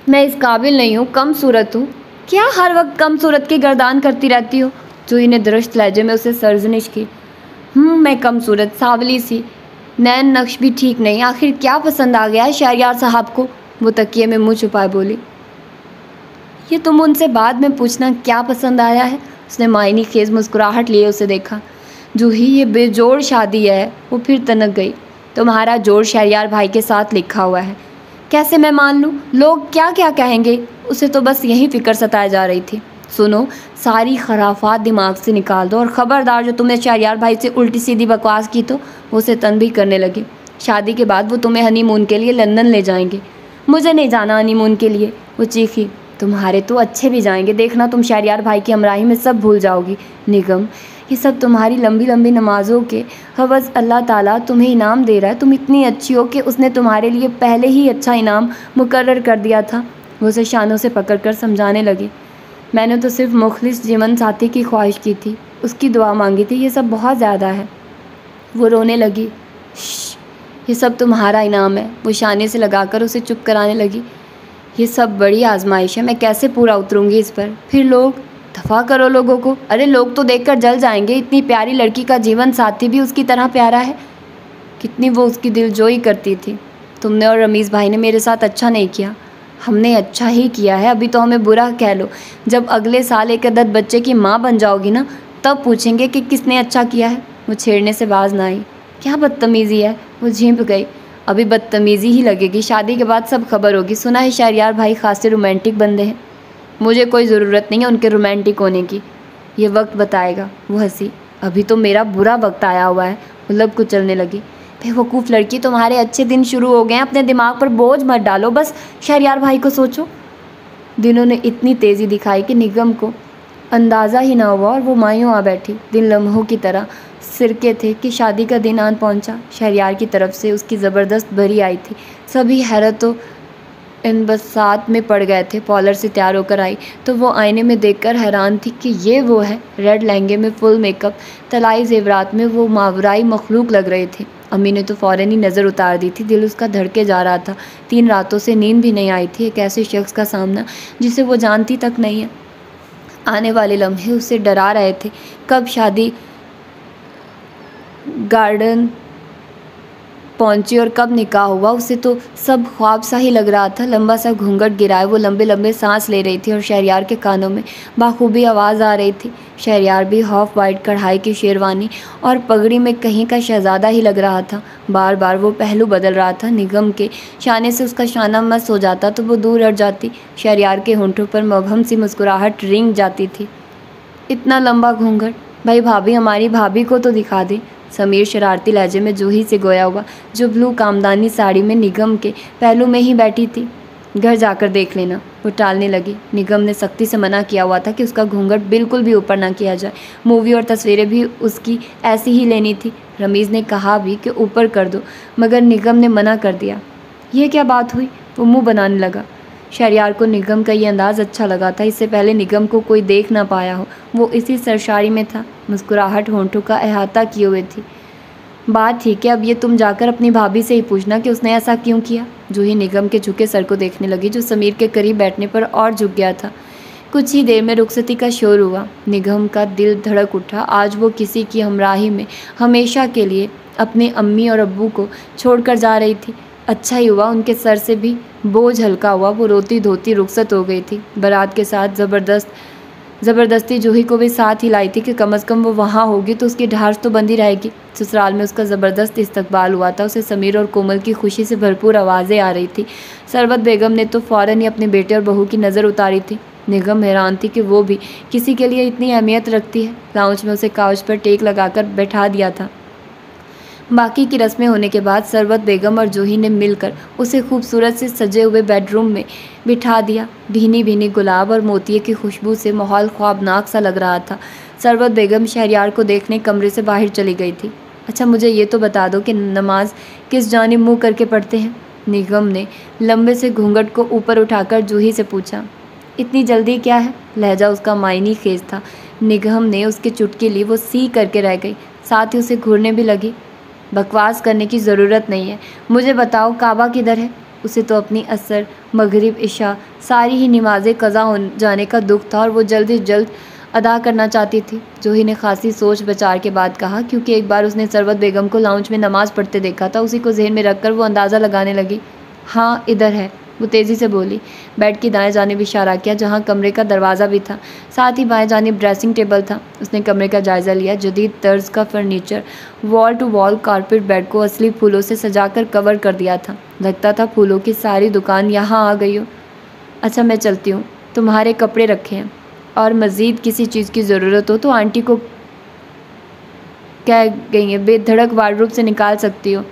मैं इस काबिल नहीं हूँ, कम सूरत हूँ। क्या हर वक्त कम सूरत की गर्दान करती रहती हो? जूही ने दुरुस्त लहजे में उसे सरजनिश की। मैं कम सूरत, सावली सी, नैन नक्श भी ठीक नहीं। आखिर क्या पसंद आ गया है शहरयार साहब को? वो तकिए में मुँह छुपाए बोली। ये तुम उनसे बाद में पूछना क्या पसंद आया है। उसने मायनी खेज मुस्कुराहट लिए उसे देखा। जूही, ये बेजोड़ शादी है। वो फिर तनक गई। तुम्हारा जोड़ शहरयार भाई के साथ लिखा हुआ है। कैसे मैं मान लूँ? लोग क्या क्या कहेंगे? उसे तो बस यही फिक्र सताए जा रही थी। सुनो, सारी खराफात दिमाग से निकाल दो, और ख़बरदार जो तुमने शहरयार भाई से उल्टी सीधी बकवास की तो वो उसे तनबीह करने लगी। शादी के बाद वो तुम्हें हनीमून के लिए लंदन ले जाएंगे। मुझे नहीं जाना हनीमून के लिए, वो चीखी। तुम्हारे तो अच्छे भी जाएंगे, देखना तुम शहरयार भाई की हमराही में सब भूल जाओगी। निगम, ये सब तुम्हारी लंबी लंबी नमाज़ों के हवस अल्लाह ताला तुम्हें इनाम दे रहा है। तुम इतनी अच्छी हो कि उसने तुम्हारे लिए पहले ही अच्छा इनाम मुकर्रर कर दिया था। वो उसे शानों से पकड़कर समझाने लगी। मैंने तो सिर्फ मुखलिस जीवन साथी की ख्वाहिश की थी, उसकी दुआ मांगी थी। ये सब बहुत ज़्यादा है। वो रोने लगी। ये सब तुम्हारा इनाम है। वो शाने से लगाकर उसे चुप कराने लगी। ये सब बड़ी आजमाइश है, मैं कैसे पूरा उतरूंगी इस पर? फिर लोग, दफ़ा करो लोगों को। अरे लोग तो देखकर जल जाएंगे। इतनी प्यारी लड़की का जीवन साथी भी उसकी तरह प्यारा है। कितनी वो उसकी दिलजोई करती थी। तुमने और रमीज़ भाई ने मेरे साथ अच्छा नहीं किया। हमने अच्छा ही किया है, अभी तो हमें बुरा कह लो। जब अगले साल एक अदद बच्चे की माँ बन जाओगी ना, तब पूछेंगे कि किसने अच्छा किया है। वो छेड़ने से बाज ना आई। क्या बदतमीज़ी है। वो झिंप गई। अभी बदतमीज़ी ही लगेगी, शादी के बाद सब खबर होगी। सुना है शहरयार भाई खासे रोमांटिक बंदे हैं। मुझे कोई ज़रूरत नहीं है उनके रोमांटिक होने की, ये वक्त बताएगा। वो हंसी। अभी तो मेरा बुरा वक्त आया हुआ है। वो लब कुचलने लगी। बेवकूफ़ लड़की, तुम्हारे अच्छे दिन शुरू हो गए हैं। अपने दिमाग पर बोझ मत डालो, बस शहरयार भाई को सोचो। दिनों ने इतनी तेज़ी दिखाई कि निगम को अंदाज़ा ही ना हुआ और वो मायूं आ बैठी। दिन लम्हों की तरह सिरके थे कि शादी का दिन आन पहुंचा। शहरयार की तरफ से उसकी ज़बरदस्त भरी आई थी। सभी हैरत इन बसात में पड़ गए थे। पॉलर से तैयार होकर आई तो वो आईने में देखकर हैरान थी कि ये वो है। रेड लहंगे में फुल मेकअप, तलाई जेवरात में वो मावराई मखलूक लग रहे थे। अम्मी ने तो फ़ौरन ही नज़र उतार दी थी। दिल उसका धड़के जा रहा था। 3 रातों से नींद भी नहीं आई थी। एक ऐसे शख्स का सामना जिसे वो जानती तक नहीं है। आने वाले लम्हे उसे डरा रहे थे। कब शादी गार्डन पहुंची और कब निकाह हुआ, उसे तो सब ख्वाब सा ही लग रहा था। लंबा सा घूंघट गिराए वो लंबे लंबे सांस ले रही थी और शहरयार के कानों में बाखूबी आवाज़ आ रही थी। शहरयार भी हाफ वाइट कढ़ाई की शेरवानी और पगड़ी में कहीं का शहजादा ही लग रहा था। बार बार वो पहलू बदल रहा था। निगम के शाने से उसका शाना मस्त हो जाता तो वो दूर हट जाती। शहरयार के होंठों पर मबहम सी मुस्कुराहट रिंग जाती थी। इतना लंबा घूंघट, भाई भाभी हमारी भाभी को तो दिखा दे। समीर शरारती लहजे में जूही से गोया हुआ, जो ब्लू कामदानी साड़ी में निगम के पहलू में ही बैठी थी। घर जाकर देख लेना। वो टालने लगी। निगम ने सख्ती से मना किया हुआ था कि उसका घूंघट बिल्कुल भी ऊपर ना किया जाए। मूवी और तस्वीरें भी उसकी ऐसी ही लेनी थी। रमीज़ ने कहा भी कि ऊपर कर दो, मगर निगम ने मना कर दिया। यह क्या बात हुई? वो मुँह बनाने लगा। शहरयार को निगम का ये अंदाज़ अच्छा लगा था। इससे पहले निगम को कोई देख ना पाया हो। वो इसी सरशारी में था। मुस्कुराहट होंठों का अहाता किए हुए थी। बात ठीक है, अब ये तुम जाकर अपनी भाभी से ही पूछना कि उसने ऐसा क्यों किया। जूही निगम के झुके सर को देखने लगी, जो समीर के करीब बैठने पर और झुक गया था। कुछ ही देर में रुखसती का शोर हुआ। निगम का दिल धड़क उठा। आज वो किसी की हमराही में हमेशा के लिए अपने अम्मी और अब्बू को छोड़कर जा रही थी। अच्छा ही हुआ, उनके सर से भी बोझ हल्का हुआ। वो रोती धोती रुखसत हो गई थी। बारात के साथ ज़बरदस्ती जूही को भी साथ ही लाई थी कि कम से कम वो वहाँ होगी तो उसकी ढाढ़ तो बंदी रहेगी। ससुराल में उसका ज़बरदस्त इस्तकबाल हुआ था। उसे समीर और कोमल की खुशी से भरपूर आवाज़ें आ रही थी। सरबत बेगम ने तो फ़ौरन ही अपने बेटे और बहू की नज़र उतारी थी। निगम हैरान थी कि वो भी किसी के लिए इतनी अहमियत रखती है। लाउंज में उसे काउच पर टेक लगाकर बैठा दिया था। बाकी की रस्में होने के बाद सरबत बेगम और जूही ने मिलकर उसे खूबसूरत से सजे हुए बेडरूम में बिठा दिया। भीनी भीनी गुलाब और मोतिये की खुशबू से माहौल ख्वाबनाक सा लग रहा था। सरबत बेगम शहरयार को देखने कमरे से बाहर चली गई थी। अच्छा, मुझे ये तो बता दो कि नमाज किस जानिब मुँह करके पढ़ते हैं? निगम ने लंबे से घूंघट को ऊपर उठाकर जूही से पूछा। इतनी जल्दी क्या है? लहजा उसका मायनी खेज था। निगम ने उसके चुटकी ली, वो सी करके रह गई, साथ ही उसे घूरने भी लगी। बकवास करने की ज़रूरत नहीं है, मुझे बताओ काबा किधर है? उसे तो अपनी असर, मगरिब, इशा सारी ही नमाज़ें क़ज़ा हो जाने का दुख था और वो जल्द ही जल्द अदा करना चाहती थी। जूही ने खासी सोच विचार के बाद कहा, क्योंकि एक बार उसने सरवत बेगम को लाउंज में नमाज़ पढ़ते देखा था। उसी को जहन में रखकर वो अंदाज़ा लगाने लगी। हाँ इधर है, वो तेज़ी से बोली। बेड की दाएं जानिब इशारा किया, जहाँ कमरे का दरवाज़ा भी था, साथ ही बाएं जानिब ड्रेसिंग टेबल था। उसने कमरे का जायज़ा लिया। जदीद तर्ज का furniture, wall to wall carpet bed को असली फूलों से सजाकर कवर कर दिया था। लगता था फूलों की सारी दुकान यहाँ आ गई हो। अच्छा मैं चलती हूँ, तुम्हारे कपड़े रखे हैं, और मज़ीद किसी चीज़ की ज़रूरत हो तो आंटी को कह गई है, बेधड़क वार्डरोब से निकाल सकती हो।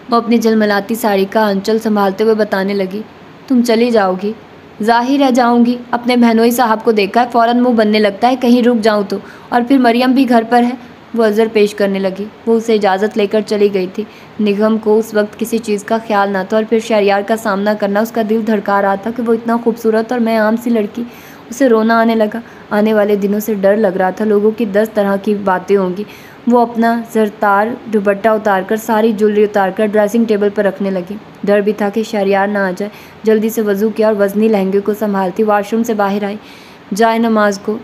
वो अपनी जलमलाती साड़ी का आंचल संभालते हुए बताने लगी। तुम चली जाओगी? जाहिर है जाऊंगी, अपने बहनोई साहब को देखा है, फ़ौरन मुंह बनने लगता है कहीं रुक जाऊं तो, और फिर मरियम भी घर पर है। वो अज़र पेश करने लगी। वो उसे इजाज़त लेकर चली गई थी। निगम को उस वक्त किसी चीज़ का ख्याल ना था, और फिर शहरयार का सामना करना उसका दिल धड़का रहा था कि वो इतना खूबसूरत और मैं आम सी लड़की। उसे रोना आने लगा। आने वाले दिनों से डर लग रहा था, लोगों की 10 तरह की बातें होंगी। वो अपना ज़रतार दुपट्टा उतारकर, सारी ज्वेलरी उतारकर ड्रेसिंग टेबल पर रखने लगी। डर भी था कि शहरयार ना आ जाए। जल्दी से वज़ू किया और वज़नी लहंगे को संभालती वाशरूम से बाहर आई। जाए नमाज को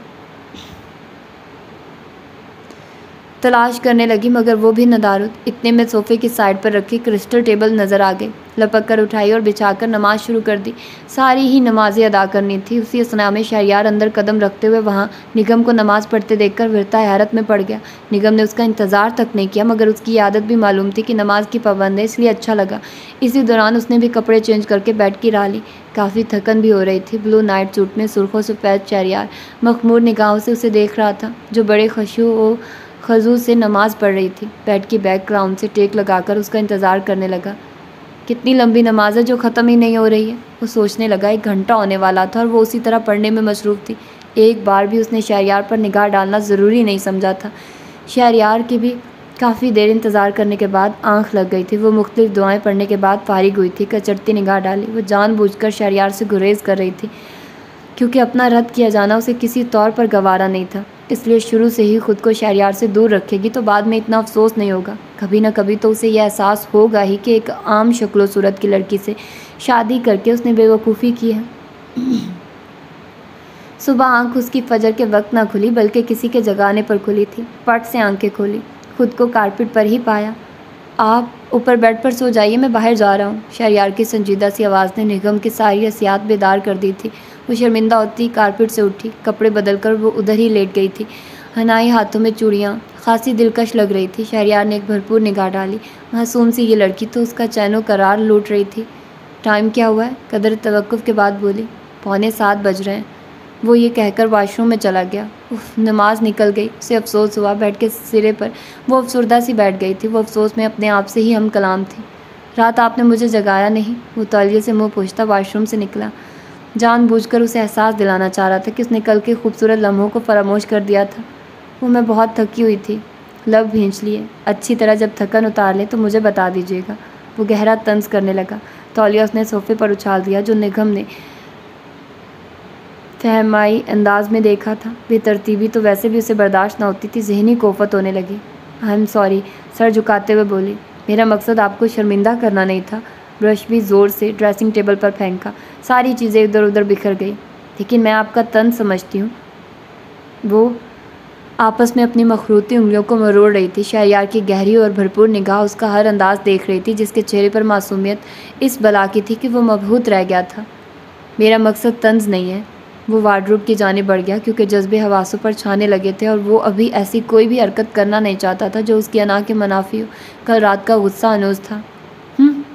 तलाश करने लगी, मगर वो भी नदारुद। इतने में सोफ़े की साइड पर रखी क्रिस्टल टेबल नज़र आ गई। लपक कर उठाई और बिछाकर नमाज शुरू कर दी। सारी ही नमाज़ें अदा करनी थी। उसी असना में शहरयार अंदर कदम रखते हुए वहाँ निगम को नमाज़ पढ़ते देखकर विरता हैरत में पड़ गया। निगम ने उसका इंतज़ार तक नहीं किया, मगर उसकी आदत भी मालूम थी कि नमाज की पाबंद है, इसलिए अच्छा लगा। इसी दौरान उसने भी कपड़े चेंज करके बेड की राह ली। काफ़ी थकन भी हो रही थी। ब्लू नाइट सूट में सुर्खों सफ़ेद शहरयार मखमूर निगाहों से उसे देख रहा था, जो बड़े खुशू खजू से नमाज़ पढ़ रही थी। बेड की बैकग्राउंड से टेक लगाकर उसका इंतज़ार करने लगा। कितनी लंबी नमाज है जो ख़त्म ही नहीं हो रही है, वो सोचने लगा। 1 घंटा होने वाला था और वो उसी तरह पढ़ने में मसरूफ़ थी। एक बार भी उसने शहरयार पर निगाह डालना ज़रूरी नहीं समझा था। शहरयार की भी काफ़ी देर इंतज़ार करने के बाद आंख लग गई थी। वो मुख्तलिफ दुआएं पढ़ने के बाद फारिग हुई थी। कचरती निगाह डाली। वो जानबूझकर शहरयार से गुरेज कर रही थी, क्योंकि अपना रद्द किया जाना उसे किसी तौर पर गवारा नहीं था। इसलिए शुरू से ही खुद को शहरयार से दूर रखेगी तो बाद में इतना अफसोस नहीं होगा। कभी ना कभी तो उसे यह एहसास होगा ही कि एक आम शक्लो सूरत की लड़की से शादी करके उसने बेवकूफ़ी की है। सुबह आंख उसकी फजर के वक्त ना खुली, बल्कि किसी के जगाने पर खुली थी। पट से आंखें खोली, खुद को कारपेट पर ही पाया। आप ऊपर बेड पर सो जाइए, मैं बाहर जा रहा हूँ। शहरयार की संजीदा सी आवाज़ ने निगम की सारी हसियात बेदार कर दी थी। वो शर्मिंदा होती कारपेट से उठी। कपड़े बदलकर वो उधर ही लेट गई थी। हनाई हाथों में चूड़ियाँ खासी दिलकश लग रही थी। शहरयार ने एक भरपूर निगाह डाली। मासूम सी ये लड़की तो उसका चैनो करार लूट रही थी। टाइम क्या हुआ है? कदर तवक्कुफ़ के बाद बोली। 6:45 बज रहे हैं। वो ये कहकर वाशरूम में चला गया। उफ, नमाज निकल गई। उसे अफसोस हुआ। बेड के सिरे पर वो अफसरदा सी बैठ गई थी। वो अफसोस में अपने आप से ही हम कलाम थी। रात आपने मुझे जगाया नहीं? वो तौलिए से मुँह पोंछता वाशरूम से निकला। जानबूझकर उसे एहसास दिलाना चाह रहा था कि उसने कल के खूबसूरत लम्हों को फरामोश कर दिया था। वो मैं बहुत थकी हुई थी। लब भींच लिए। अच्छी तरह जब थकन उतार लें तो मुझे बता दीजिएगा। वो गहरा तंज करने लगा। तौलिया उसने सोफ़े पर उछाल दिया, जो निगम ने फहमाई अंदाज में देखा था। बेतरतीबी तो वैसे भी उसे बर्दाश्त न होती थी। जहनी कोफत होने लगी। आई एम सॉरी, सर झुकाते हुए बोली। मेरा मकसद आपको शर्मिंदा करना नहीं था। ब्रश भी ज़ोर से ड्रेसिंग टेबल पर फेंका। सारी चीज़ें इधर उधर बिखर गई। लेकिन मैं आपका तन समझती हूँ। वो आपस में अपनी मखरूती उंगलियों को मरोड़ रही थी। शहरयार की गहरी और भरपूर निगाह उसका हर अंदाज देख रही थी, जिसके चेहरे पर मासूमियत इस बला की थी कि वो मबहूत रह गया था। मेरा मकसद तंज नहीं है। वो वार्डरोब की जानिब बढ़ गया, क्योंकि जज्बे हवासों पर छाने लगे थे और वो अभी ऐसी कोई भी हरकत करना नहीं चाहता था जो उसकी अना के मुनाफी हो। कल रात का गुस्सा अनूज था।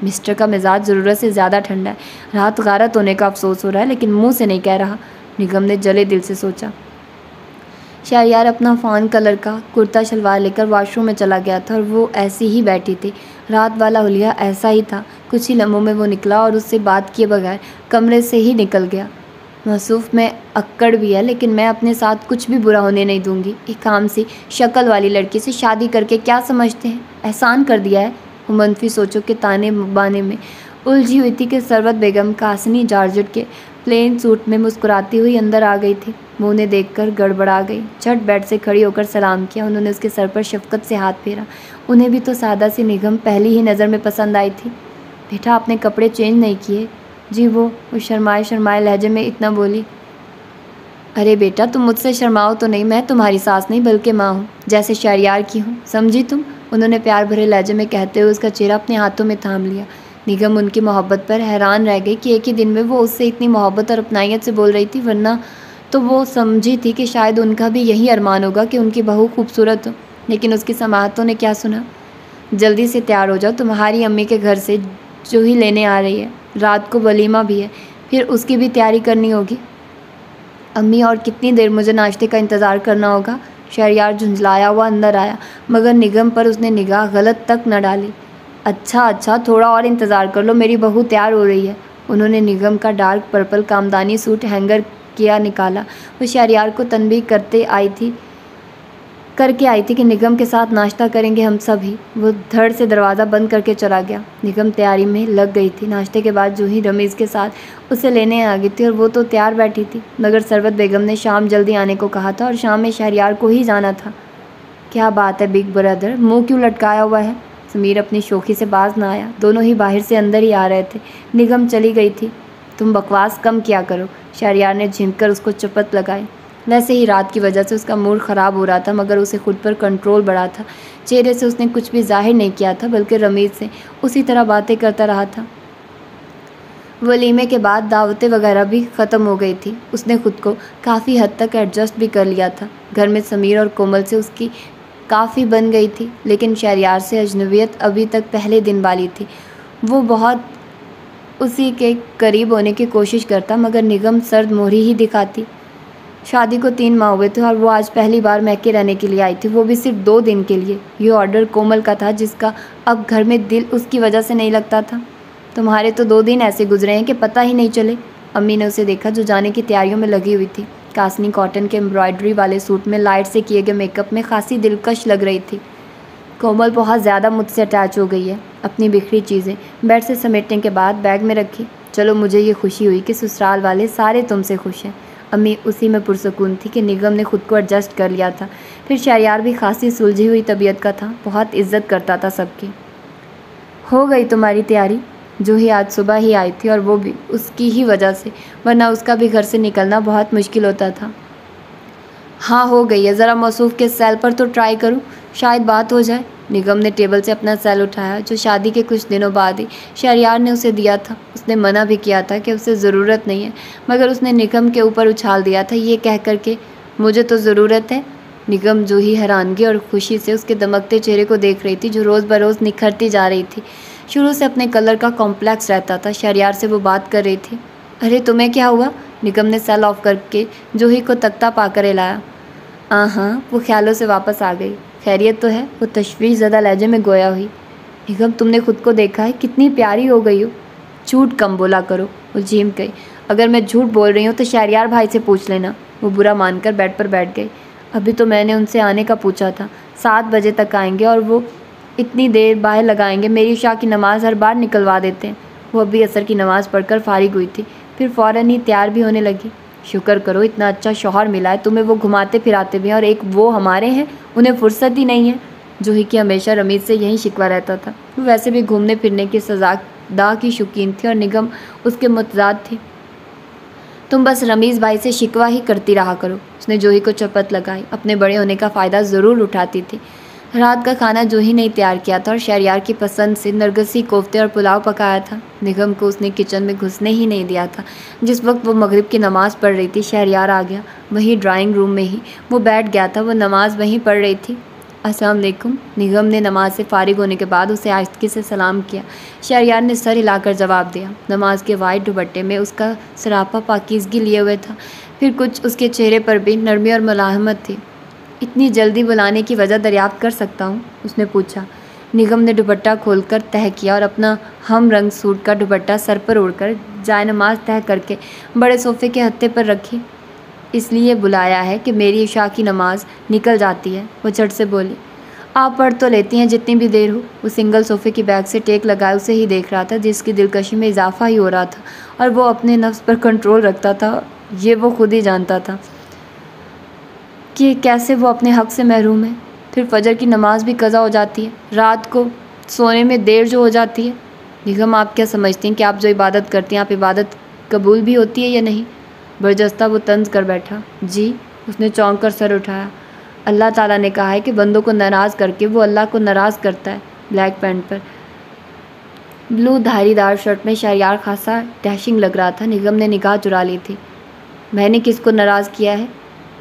मिस्टर का मिजाज ज़रूरत से ज़्यादा ठंडा है। रात गारत होने का अफसोस हो रहा है, लेकिन मुंह से नहीं कह रहा। निगम ने जले दिल से सोचा। शहरयार अपना फ़ान कलर का कुर्ता शलवार लेकर वाशरूम में चला गया था और वो ऐसी ही बैठी थी। रात वाला हुलिया ऐसा ही था। कुछ ही लम्हों में वो निकला और उससे बात किए बगैर कमरे से ही निकल गया। मसूफ़ में अक्कड़ भी है, लेकिन मैं अपने साथ कुछ भी बुरा होने नहीं दूंगी। एक आम सी शक्ल वाली लड़की से शादी करके क्या समझते हैं? एहसान कर दिया है। वो मनफी सोचों के ताने बाने में उलझी हुई थी कि सरवत बेगम कासनी जॉर्जेट के प्लेन सूट में मुस्कुराती हुई अंदर आ गई थी। वो उन्हें देखकर गड़बड़ा गई। झट बेड से खड़ी होकर सलाम किया। उन्होंने उसके सर पर शफकत से हाथ फेरा। उन्हें भी तो सादा सी निगम पहली ही नज़र में पसंद आई थी। बेटा, आपने कपड़े चेंज नहीं किए? जी, वो शर्माए शर्माए लहजे में इतना बोली। अरे बेटा, तुम मुझसे शर्माओ तो नहीं। मैं तुम्हारी सास नहीं बल्कि माँ हूँ, जैसे शहरयार की हूँ, समझी तुम? उन्होंने प्यार भरे लहजे में कहते हुए उसका चेहरा अपने हाथों में थाम लिया। निगम उनकी मोहब्बत पर हैरान रह गई कि एक ही दिन में वो उससे इतनी मोहब्बत और अपनाइयत से बोल रही थी, वरना तो वो समझी थी कि शायद उनका भी यही अरमान होगा कि उनकी बहू खूबसूरत हो। लेकिन उसकी समाहतों ने क्या सुना। जल्दी से तैयार हो जाओ, तुम्हारी अम्मी के घर से जूही लेने आ रही है। रात को वलीमा भी है, फिर उसकी भी तैयारी करनी होगी। अम्मी, और कितनी देर मुझे नाश्ते का इंतज़ार करना होगा? शहरयार झुंझलाया हुआ अंदर आया, मगर निगम पर उसने निगाह गलत तक न डाली। अच्छा, थोड़ा और इंतज़ार कर लो, मेरी बहू तैयार हो रही है। उन्होंने निगम का dark purple kamdani suit hanger किया निकाला। वो शहरयार को तनबीह करके आई थी कि निगम के साथ नाश्ता करेंगे हम सभी। वो धड़ से दरवाज़ा बंद करके चला गया। निगम तैयारी में लग गई थी। नाश्ते के बाद जूही रमीज़ के साथ उसे लेने आ गई थी और वो तो तैयार बैठी थी, मगर सरवत बेगम ने शाम जल्दी आने को कहा था और शाम में शहरयार को ही जाना था। क्या बात है बिग ब्रदर, मुँह क्यों लटकाया हुआ है? समीर अपनी शोखी से बाज ना आया। दोनों ही बाहर से अंदर ही आ रहे थे। निगम चली गई थी। तुम बकवास कम किया करो, शहरयार ने झिंककर उसको चपत लगाई। वैसे ही रात की वजह से उसका मूड ख़राब हो रहा था, मगर उसे खुद पर कंट्रोल बढ़ा था। चेहरे से उसने कुछ भी जाहिर नहीं किया था, बल्कि रमीज़ से उसी तरह बातें करता रहा था। वलीमे के बाद दावतें वगैरह भी ख़त्म हो गई थी। उसने खुद को काफ़ी हद तक एडजस्ट भी कर लिया था। घर में समीर और कोमल से उसकी काफ़ी बन गई थी, लेकिन शहरयार से अजनबियत अभी तक पहले दिन वाली थी। वो बहुत उसी के करीब होने की कोशिश करता, मगर निगम सर्द मोहरी ही दिखाती। शादी को 3 माह हुए थे और वो आज पहली बार मैके रहने के लिए आई थी, वो भी सिर्फ 2 दिन के लिए। ये ऑर्डर कोमल का था, जिसका अब घर में दिल उसकी वजह से नहीं लगता था। तुम्हारे तो 2 दिन ऐसे गुजरे हैं कि पता ही नहीं चले। अम्मी ने उसे देखा जो जाने की तैयारियों में लगी हुई थी। कासनी कॉटन के एम्ब्रॉयडरी वाले सूट में लाइट से किए गए मेकअप में खासी दिलकश लग रही थी। कोमल बहुत ज़्यादा मुझसे अटैच हो गई है। अपनी बिखरी चीज़ें बेड से समेटने के बाद बैग में रखी। चलो, मुझे ये खुशी हुई कि ससुराल वाले सारे तुमसे खुश हैं। अम्मी उसी में पुरसकून थी कि निगम ने खुद को एडजस्ट कर लिया था। फिर शहरयार भी खासी सुलझी हुई तबीयत का था, बहुत इज्जत करता था सबकी। हो गई तुम्हारी तैयारी? जूही आज सुबह ही आई थी और वो भी उसकी ही वजह से, वरना उसका भी घर से निकलना बहुत मुश्किल होता था। हाँ, हो गई है। ज़रा मौसूफ़ के सेल पर तो ट्राई करूँ, शायद बात हो जाए। निगम ने टेबल से अपना सेल उठाया, जो शादी के कुछ दिनों बाद ही शहरयार ने उसे दिया था। उसने मना भी किया था कि उसे ज़रूरत नहीं है, मगर उसने निगम के ऊपर उछाल दिया था, ये कह कर के मुझे तो ज़रूरत है। निगम जूही हैरानगी और खुशी से उसके दमकते चेहरे को देख रही थी, जो रोज़ बरोज़ निखरती जा रही थी। शुरू से अपने कलर का कॉम्प्लेक्स रहता था। शहरयार से वो बात कर रही थी। अरे तुम्हें क्या हुआ? निगम ने सेल ऑफ करके जूही को तख्ता पाकर हिलाया। हाँ, वो ख्यालों से वापस आ गई। खैरियत तो है? वो तशवीश ज़दा लहजे में गोया हुई। निगम, तुमने खुद को देखा है, कितनी प्यारी हो गई हो। झूठ कम बोला करो, वो झीम गई। अगर मैं झूठ बोल रही हूँ तो शहरयार भाई से पूछ लेना। वो बुरा मानकर बेड पर बैठ गई। अभी तो मैंने उनसे आने का पूछा था, 7 बजे तक आएंगे और वो इतनी देर बाहर लगाएंगे, मेरी इशा की नमाज़ हर बार निकलवा देते हैं। वो अभी असर की नमाज़ पढ़कर फारिग हुई थी, फिर फ़ौरन ही तैयार भी होने लगी। शुक्र करो इतना अच्छा शौहर मिला है तुम्हें, वो घुमाते फिराते भी हैं, और एक वो हमारे हैं, उन्हें फुर्सत ही नहीं है। जूही की हमेशा रमीज़ से यही शिकवा रहता था। वो वैसे भी घूमने फिरने की सज़ादा की शौकीन थी और निगम उसके मुतज़ाद थी। तुम बस रमीज़ भाई से शिकवा ही करती रहा करो। उसने जूही को चपत लगाई। अपने बड़े होने का फ़ायदा ज़रूर उठाती थी। रात का खाना जूही ने तैयार किया था और शहरयार की पसंद से नरगसी कोफ्ते और पुलाव पकाया था। निगम को उसने किचन में घुसने ही नहीं दिया था। जिस वक्त वो मगरिब की नमाज़ पढ़ रही थी, शहरयार आ गया। वहीं ड्राइंग रूम में ही वो बैठ गया था। वो नमाज़ वहीं पढ़ रही थी। अस्सलाम वालेकुम। निगम ने नमाज से फारिग होने के बाद उसे आहिस्तगी से सलाम किया। शहरयार ने सर हिलाकर जवाब दिया। नमाज के वाइट दुपट्टे में उसका सरापा पाकीज़गी लिए हुए था, फिर कुछ उसके चेहरे पर भी नरमी और मुलाहमत थी। इतनी जल्दी बुलाने की वजह दरियाफ्त कर सकता हूँ? उसने पूछा। निगम ने दुपट्टा खोलकर तह किया और अपना हम रंग सूट का दुपट्टा सर पर ओढ़कर जायनमाज तह करके बड़े सोफ़े के हत्थे पर रखी। इसलिए बुलाया है कि मेरी इशा की नमाज निकल जाती है, वो झट से बोली। आप पढ़ तो लेती हैं जितनी भी देर हो। वो सिंगल सोफे की बैग से टेक लगाए उसे ही देख रहा था, जिसकी दिलकशी में इजाफा ही हो रहा था, और वो अपने नफ्स पर कंट्रोल रखता था, ये वो खुद ही जानता था कि कैसे वो अपने हक से महरूम है। फिर फजर की नमाज भी कज़ा हो जाती है, रात को सोने में देर जो हो जाती है। निगम, आप क्या समझती हैं कि आप जो इबादत करती हैं, आप इबादत कबूल भी होती है या नहीं? बरजस्ता वो तंज कर बैठा। जी। उसने चौंक कर सर उठाया। अल्लाह ताला ने कहा है कि बंदों को नाराज़ करके वो अल्लाह को नाराज़ करता है। ब्लैक पैंट पर ब्लू धारीदार शर्ट में शहरयार खासा डैशिंग लग रहा था। निगम ने निगाह चुरा ली थी। मैंने किसको नाराज़ किया है?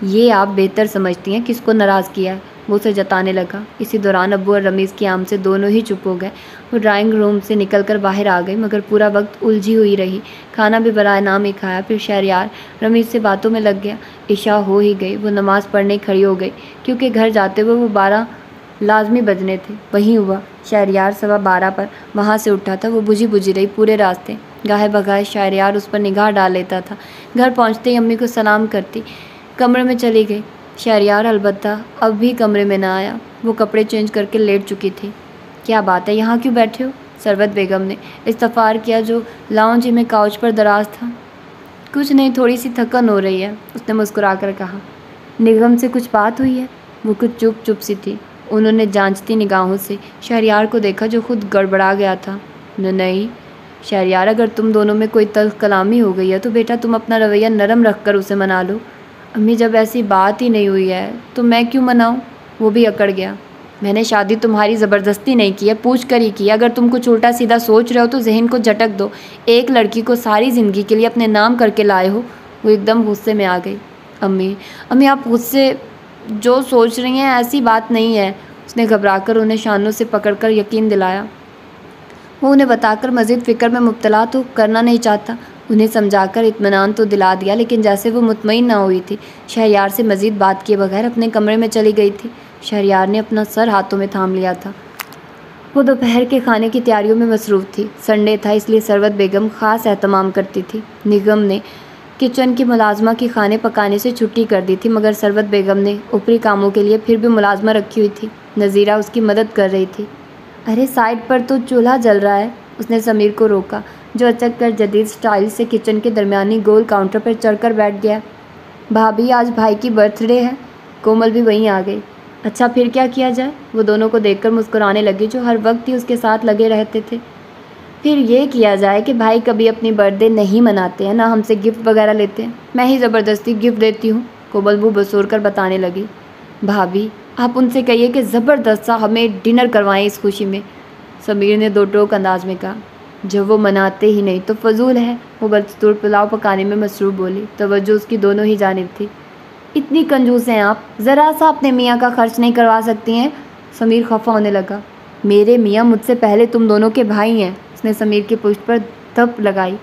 ये आप बेहतर समझती हैं किसको नाराज़ किया है, वो उसे जताने लगा। इसी दौरान अब्बू और रमीज़ की आम से दोनों ही चुप हो गए। वो ड्राइंग रूम से निकलकर बाहर आ गई, मगर पूरा वक्त उलझी हुई रही। खाना भी बराए नाम ही खाया। फिर शहरयार रमीज़ से बातों में लग गया। इशा हो ही गई। वो नमाज़ पढ़ने खड़ी हो गई, क्योंकि घर जाते हुए वो 12 लाजमी बजने थे। वहीं हुआ। शहरयार 12:15 पर वहाँ से उठा था। वो बुझी बुझी रही पूरे रास्ते। गाहे बगाहे शहरयार उस पर निगाह डाल लेता था। घर पहुँचते ही अम्मी को सलाम करती कमरे में चली गई। शहरयार अलबत्ता अब भी कमरे में ना आया। वो कपड़े चेंज करके लेट चुकी थी। क्या बात है, यहाँ क्यों बैठे हो? सरबत बेगम ने इस्तफार किया, जो लाउंज में काउच पर दराज था। कुछ नहीं, थोड़ी सी थकन हो रही है, उसने मुस्कुरा कर कहा। निगम से कुछ बात हुई है? वो कुछ चुप चुप सी थी। उन्होंने जांचती निगाहों से शहरयार को देखा, जो खुद गड़बड़ा गया था। नहीं शहरयार, अगर तुम दोनों में कोई तल्ख कलामी हो गई है तो बेटा तुम अपना रवैया नरम रख कर उसे मना लो। अम्मी, जब ऐसी बात ही नहीं हुई है तो मैं क्यों मनाऊं? वो भी अकड़ गया। मैंने शादी तुम्हारी ज़बरदस्ती नहीं की है, पूछ कर ही की। अगर तुम कुछ उल्टा सीधा सोच रहे हो तो जहन को झटक दो। एक लड़की को सारी ज़िंदगी के लिए अपने नाम करके लाए हो। वो एकदम गुस्से में आ गई। अम्मी आप गुस्से जो सोच रही हैं ऐसी बात नहीं है। उसने घबराकर उन्हें शानों से पकड़कर यकीन दिलाया। वो उन्हें बताकर मज़ीद फ़िक्र में मुब्तला तो करना नहीं चाहता। उन्हें समझाकर इत्मीनान तो दिला दिया, लेकिन जैसे वो मुतमईन ना हुई थी, शहरयार से मज़ीद बात किए बगैर अपने कमरे में चली गई थी। शहरयार ने अपना सर हाथों में थाम लिया था। वो दोपहर के खाने की तैयारियों में मसरूफ़ थी। संडे था, इसलिए सरवत बेगम ख़ास एहतमाम करती थी। निगम ने किचन की मुलाजमा की खाने पकाने से छुट्टी कर दी थी, मगर सरवत बेगम ने ऊपरी कामों के लिए फिर भी मुलाजमा रखी हुई थी। नज़ीरा उसकी मदद कर रही थी। अरे साइड पर तो चूल्हा जल रहा है, उसने समीर को रोका, जो अचक कर जदीद स्टाइल से किचन के दरमियानी गोल काउंटर पर चढ़कर बैठ गया। भाभी, आज भाई की बर्थडे है। कोमल भी वहीं आ गई। अच्छा, फिर क्या किया जाए? वो दोनों को देखकर मुस्कुराने लगी, जो हर वक्त ही उसके साथ लगे रहते थे। फिर ये किया जाए कि भाई कभी अपनी बर्थडे नहीं मनाते हैं, ना हमसे गिफ्ट वगैरह लेते हैं। मैं ही ज़बरदस्ती गिफ्ट देती हूँ, कोमल मुँह बसोर कर बताने लगी। भाभी, आप उनसे कहिए कि ज़बरदस्त सा हमें डिनर करवाएं इस खुशी में, समीर ने दो टोक अंदाज में कहा। जब वो मनाते ही नहीं तो फजूल है। वो बदस्तूर पुलाव पकाने में मसरूफ़ बोली। तवज्जो उसकी दोनों ही जानिब थी। इतनी कंजूस हैं आप, ज़रा सा अपने मियाँ का खर्च नहीं करवा सकती हैं? समीर खफा होने लगा। मेरे मियाँ मुझसे पहले तुम दोनों के भाई हैं, उसने समीर की पुष्ट पर थप लगाई।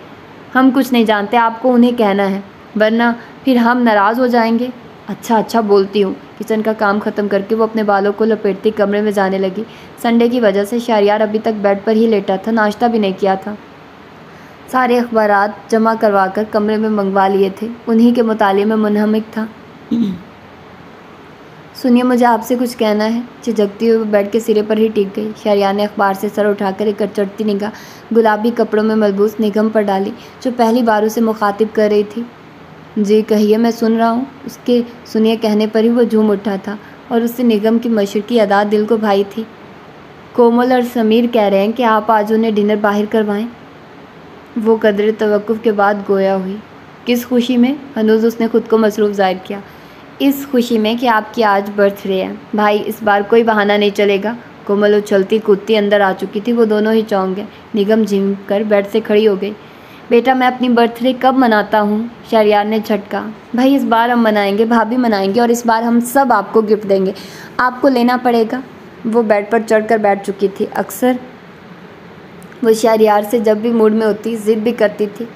हम कुछ नहीं जानते, आपको उन्हें कहना है, वरना फिर हम नाराज़ हो जाएंगे। अच्छा बोलती हूँ। किचन का काम ख़त्म करके वो अपने बालों को लपेटती कमरे में जाने लगी। संडे की वजह से शहरयार अभी तक बेड पर ही लेटा था, नाश्ता भी नहीं किया था। सारे अखबारात जमा करवा कर कमरे में मंगवा लिए थे, उन्हीं के मुताले में मुनहमिक था। सुनिए, मुझे आपसे कुछ कहना है। झिझकती हुई बेड के सिरे पर ही टिक गई। शहरयार ने अखबार से सर उठाकर एक चढ़ती निगाह गुलाबी कपड़ों में मलबूस निगम पर डाली, जो पहली बार उसे मुखातिब कर रही थी। जी कहिए, मैं सुन रहा हूँ। उसके सुनिए कहने पर ही वो झूम उठा था, और उससे निगम की मशरकी अदा दिल को भाई थी। कोमल और समीर कह रहे हैं कि आप आज उन्हें डिनर बाहर करवाएं। वो कदरे तवक्कुफ़ के बाद गोया हुई। किस खुशी में? हनूज़ उसने खुद को मसरूफ़ ज़ाहिर किया। इस खुशी में कि आपकी आज बर्थडे है। भाई, इस बार कोई बहाना नहीं चलेगा। कोमल उछलती कूदती अंदर आ चुकी थी। वो दोनों ही चौंक गए। निगम झिम कर बेड से खड़ी हो गई। बेटा, मैं अपनी बर्थडे कब मनाता हूँ? शहरयार ने झटका। भाई, इस बार हम मनाएंगे, भाभी मनाएंगे, और इस बार हम सब आपको गिफ्ट देंगे। आपको लेना पड़ेगा। वो बेड पर चढ़कर बैठ चुकी थी। अक्सर वो शहरयार से जब भी मूड में होती ज़िद भी करती थी।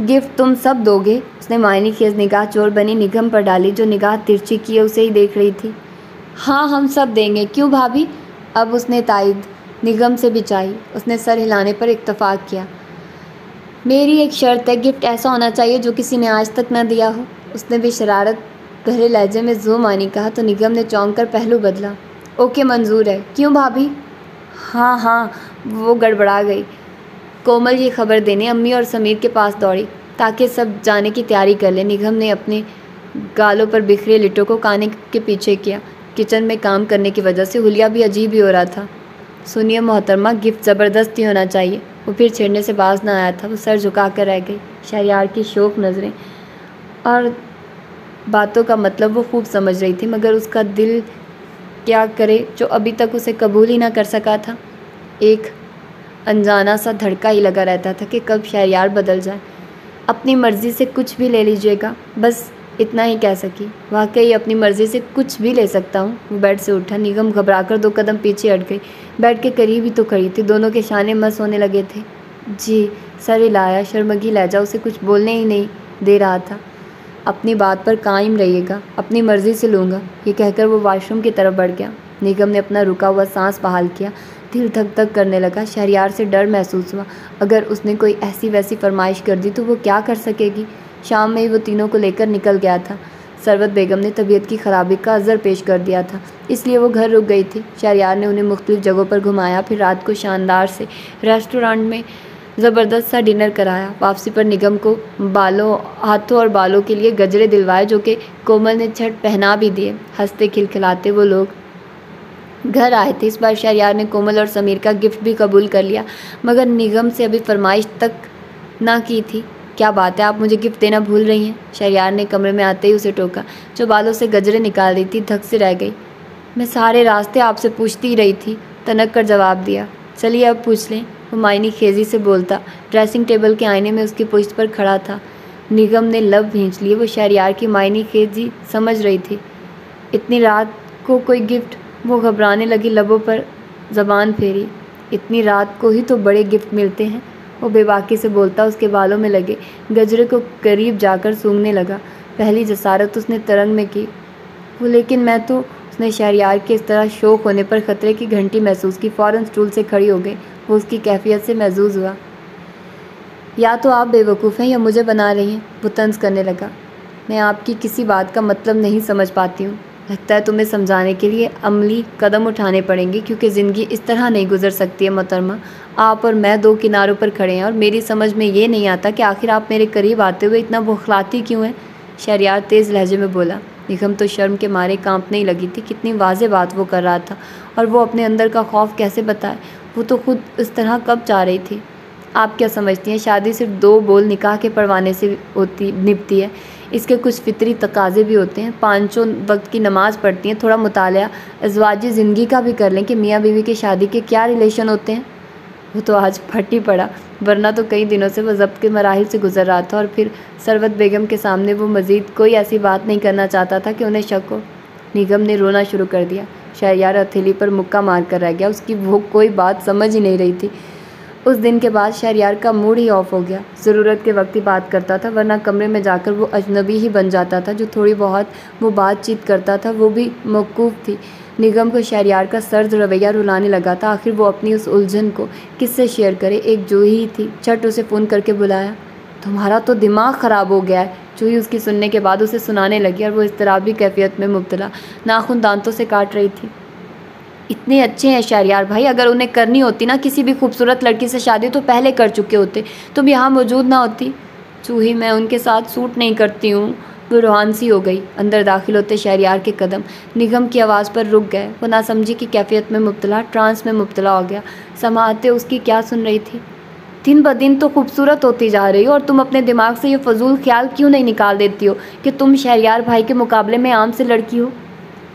गिफ्ट तुम सब दोगे? उसने मायने खेज निगाह चोर बनी निगम पर डाली, जो निगाह तिरछी किए उसे ही देख रही थी। हाँ, हम सब देंगे। क्यों भाभी? अब उसने तायद निगम से भी चाही। उसने सर हिलाने पर इत्तफाक किया। मेरी एक शर्त है, गिफ्ट ऐसा होना चाहिए जो किसी ने आज तक न दिया हो। उसने भी शरारत भरे लहजे में ज़ो मानी कहा, तो निगम ने चौंक कर पहलू बदला। ओके मंजूर है। क्यों भाभी? हाँ हाँ, वो गड़बड़ा गई। कोमल ये खबर देने अम्मी और समीर के पास दौड़ी ताकि सब जाने की तैयारी कर ले। निगम ने अपने गालों पर बिखरे लिटों को काने के पीछे किया। किचन में काम करने की वजह से हुलिया भी अजीब ही हो रहा था। सुनिए मोहतरमा, गिफ्ट ज़बरदस्ती होना चाहिए। वो फिर छेड़ने से बाज ना आया था। वो सर झुका कर रह गई। शहरयार की शोक नज़रें और बातों का मतलब वो खूब समझ रही थी, मगर उसका दिल क्या करे जो अभी तक उसे कबूल ही ना कर सका था। एक अनजाना सा धड़का ही लगा रहता था कि कब शहरयार बदल जाए। अपनी मर्ज़ी से कुछ भी ले लीजिएगा, बस इतना ही कह सकी। वाकई अपनी मर्ज़ी से कुछ भी ले सकता हूँ। वो बेड से उठा। निगम घबराकर 2 कदम पीछे हट गई। बेड के करीब ही तो खड़ी थी। दोनों के शाने मस होने लगे थे। जी, सर हिलाया। शर्मगी लहजा उसे कुछ बोलने ही नहीं दे रहा था। अपनी बात पर कायम रहिएगा, अपनी मर्ज़ी से लूँगा। ये कहकर वो वॉशरूम की तरफ बढ़ गया। निगम ने अपना रुका हुआ सांस बहाल किया। दिल धक धक करने लगा। शहरयार से डर महसूस हुआ। अगर उसने कोई ऐसी वैसी फरमाइश कर दी तो वो क्या कर सकेगी। शाम में ही वो तीनों को लेकर निकल गया था। सरवत बेगम ने तबीयत की खराबी का अज़र पेश कर दिया था, इसलिए वो घर रुक गई थी। शहरयार ने उन्हें मुख्तलिफ जगहों पर घुमाया, फिर रात को शानदार से रेस्टोरेंट में ज़बरदस्त सा डिनर कराया। वापसी पर निगम को हाथों और बालों के लिए गजरे दिलवाए, जो कि कोमल ने झट पहना भी दिए। हंसते खिलखिलाते वो लोग घर आए थे। इस बार शहरयार ने कोमल और समीर का गिफ्ट भी कबूल कर लिया, मगर निगम से अभी फरमाइश तक ना की थी। क्या बात है, आप मुझे गिफ्ट देना भूल रही हैं? शहरयार ने कमरे में आते ही उसे टोका। जो बालों से गजरे निकाल रही थी धक से रह गई। मैं सारे रास्ते आपसे पूछती ही रही थी, तनक कर जवाब दिया। चलिए अब पूछ लें, वो मायनी खेजी से बोलता ड्रेसिंग टेबल के आईने में उसकी पुश्त पर खड़ा था। निगम ने लब भींच लिए। वो शहरयार की मायनी खेजी समझ रही थी। इतनी रात को कोई गिफ्ट? वो घबराने लगी, लबों पर ज़बान फेरी। इतनी रात को ही तो बड़े गिफ्ट मिलते हैं, वो बेबाकी से बोलता उसके बालों में लगे गजरे को करीब जाकर सूंघने लगा। पहली जसारत उसने तरंग में की। वो लेकिन मैं तो उसने शहरयार के इस तरह शौक होने पर ख़तरे की घंटी महसूस की। फ़ौरन स्टूल से खड़ी हो गई। वो उसकी कैफियत से महजूज हुआ। या तो आप बेवकूफ़ हैं या मुझे बना रही हैं, वो तंज करने लगा। मैं आपकी किसी बात का मतलब नहीं समझ पाती हूँ। लगता है तुम्हें समझाने के लिए अमली कदम उठाने पड़ेंगे, क्योंकि ज़िंदगी इस तरह नहीं गुजर सकती है मोहतरमा। आप और मैं 2 किनारों पर खड़े हैं और मेरी समझ में ये नहीं आता कि आखिर आप मेरे करीब आते हुए इतना बौखलाती क्यों हैं। शहरयार तेज़ लहजे में बोला। निगम तो शर्म के मारे कांपने ही लगी थी। कितनी वाज़ेह बात वो कर रहा था, और वो अपने अंदर का खौफ कैसे बताए। वो तो खुद इस तरह कब चाह रही थी। आप क्या समझती हैं, शादी सिर्फ 2 बोल निकाह के परवाने से निभती है। इसके कुछ फितरी तकाजे भी होते हैं। 5 वक्त की नमाज़ पढ़ती हैं, थोड़ा मुतालिया अज़वाजी ज़िंदगी का भी कर लें कि मियाँ बीवी की शादी के क्या रिलेशन होते हैं। वो तो आज फट ही पड़ा, वरना तो कई दिनों से वह ज़ब्त के मराहिल से गुजर रहा था। और फिर सरवत बेगम के सामने वो मज़ीद कोई ऐसी बात नहीं करना चाहता था कि उन्हें शक हो। निगम ने रोना शुरू कर दिया। शहरयार हथेली पर मुक्का मार कर रह गया। उसकी वो कोई बात समझ ही नहीं रही थी। उस दिन के बाद शहरयार का मूड ही ऑफ हो गया। ज़रूरत के वक्त ही बात करता था, वरना कमरे में जाकर वो अजनबी ही बन जाता था। जो थोड़ी बहुत वो बातचीत करता था वो भी मौकूफ़ थी। निगम को शहरयार का सर्द रवैया रुलाने लगा था। आखिर वो अपनी उस उलझन को किससे शेयर करे। एक जूही ही थी। झट उसे फ़ोन करके बुलाया। तुम्हारा तो दिमाग ख़राब हो गया है, जूही उसकी सुनने के बाद उसे सुनाने लगी, और वो इज़्तिराबी कैफियत में मुब्तला नाखून दांतों से काट रही थी। इतने अच्छे हैं शहरयार भाई, अगर उन्हें करनी होती ना किसी भी खूबसूरत लड़की से शादी तो पहले कर चुके होते। तुम यहाँ मौजूद ना होती। जूही, मैं उनके साथ सूट नहीं करती हूँ। वो रूहान सी हो गई। अंदर दाखिल होते शहरयार के कदम निगम की आवाज़ पर रुक गए। वो नासमझी की कैफियत में मुब्तला, ट्रांस में मुब्तला हो गया। समाते उसकी क्या सुन रही थी। दिन ब दिन तो खूबसूरत होती जा रही हो, और तुम अपने दिमाग से ये फजूल ख्याल क्यों नहीं निकाल देती हो कि तुम शहरयार भाई के मुकाबले में आम से लड़की हो।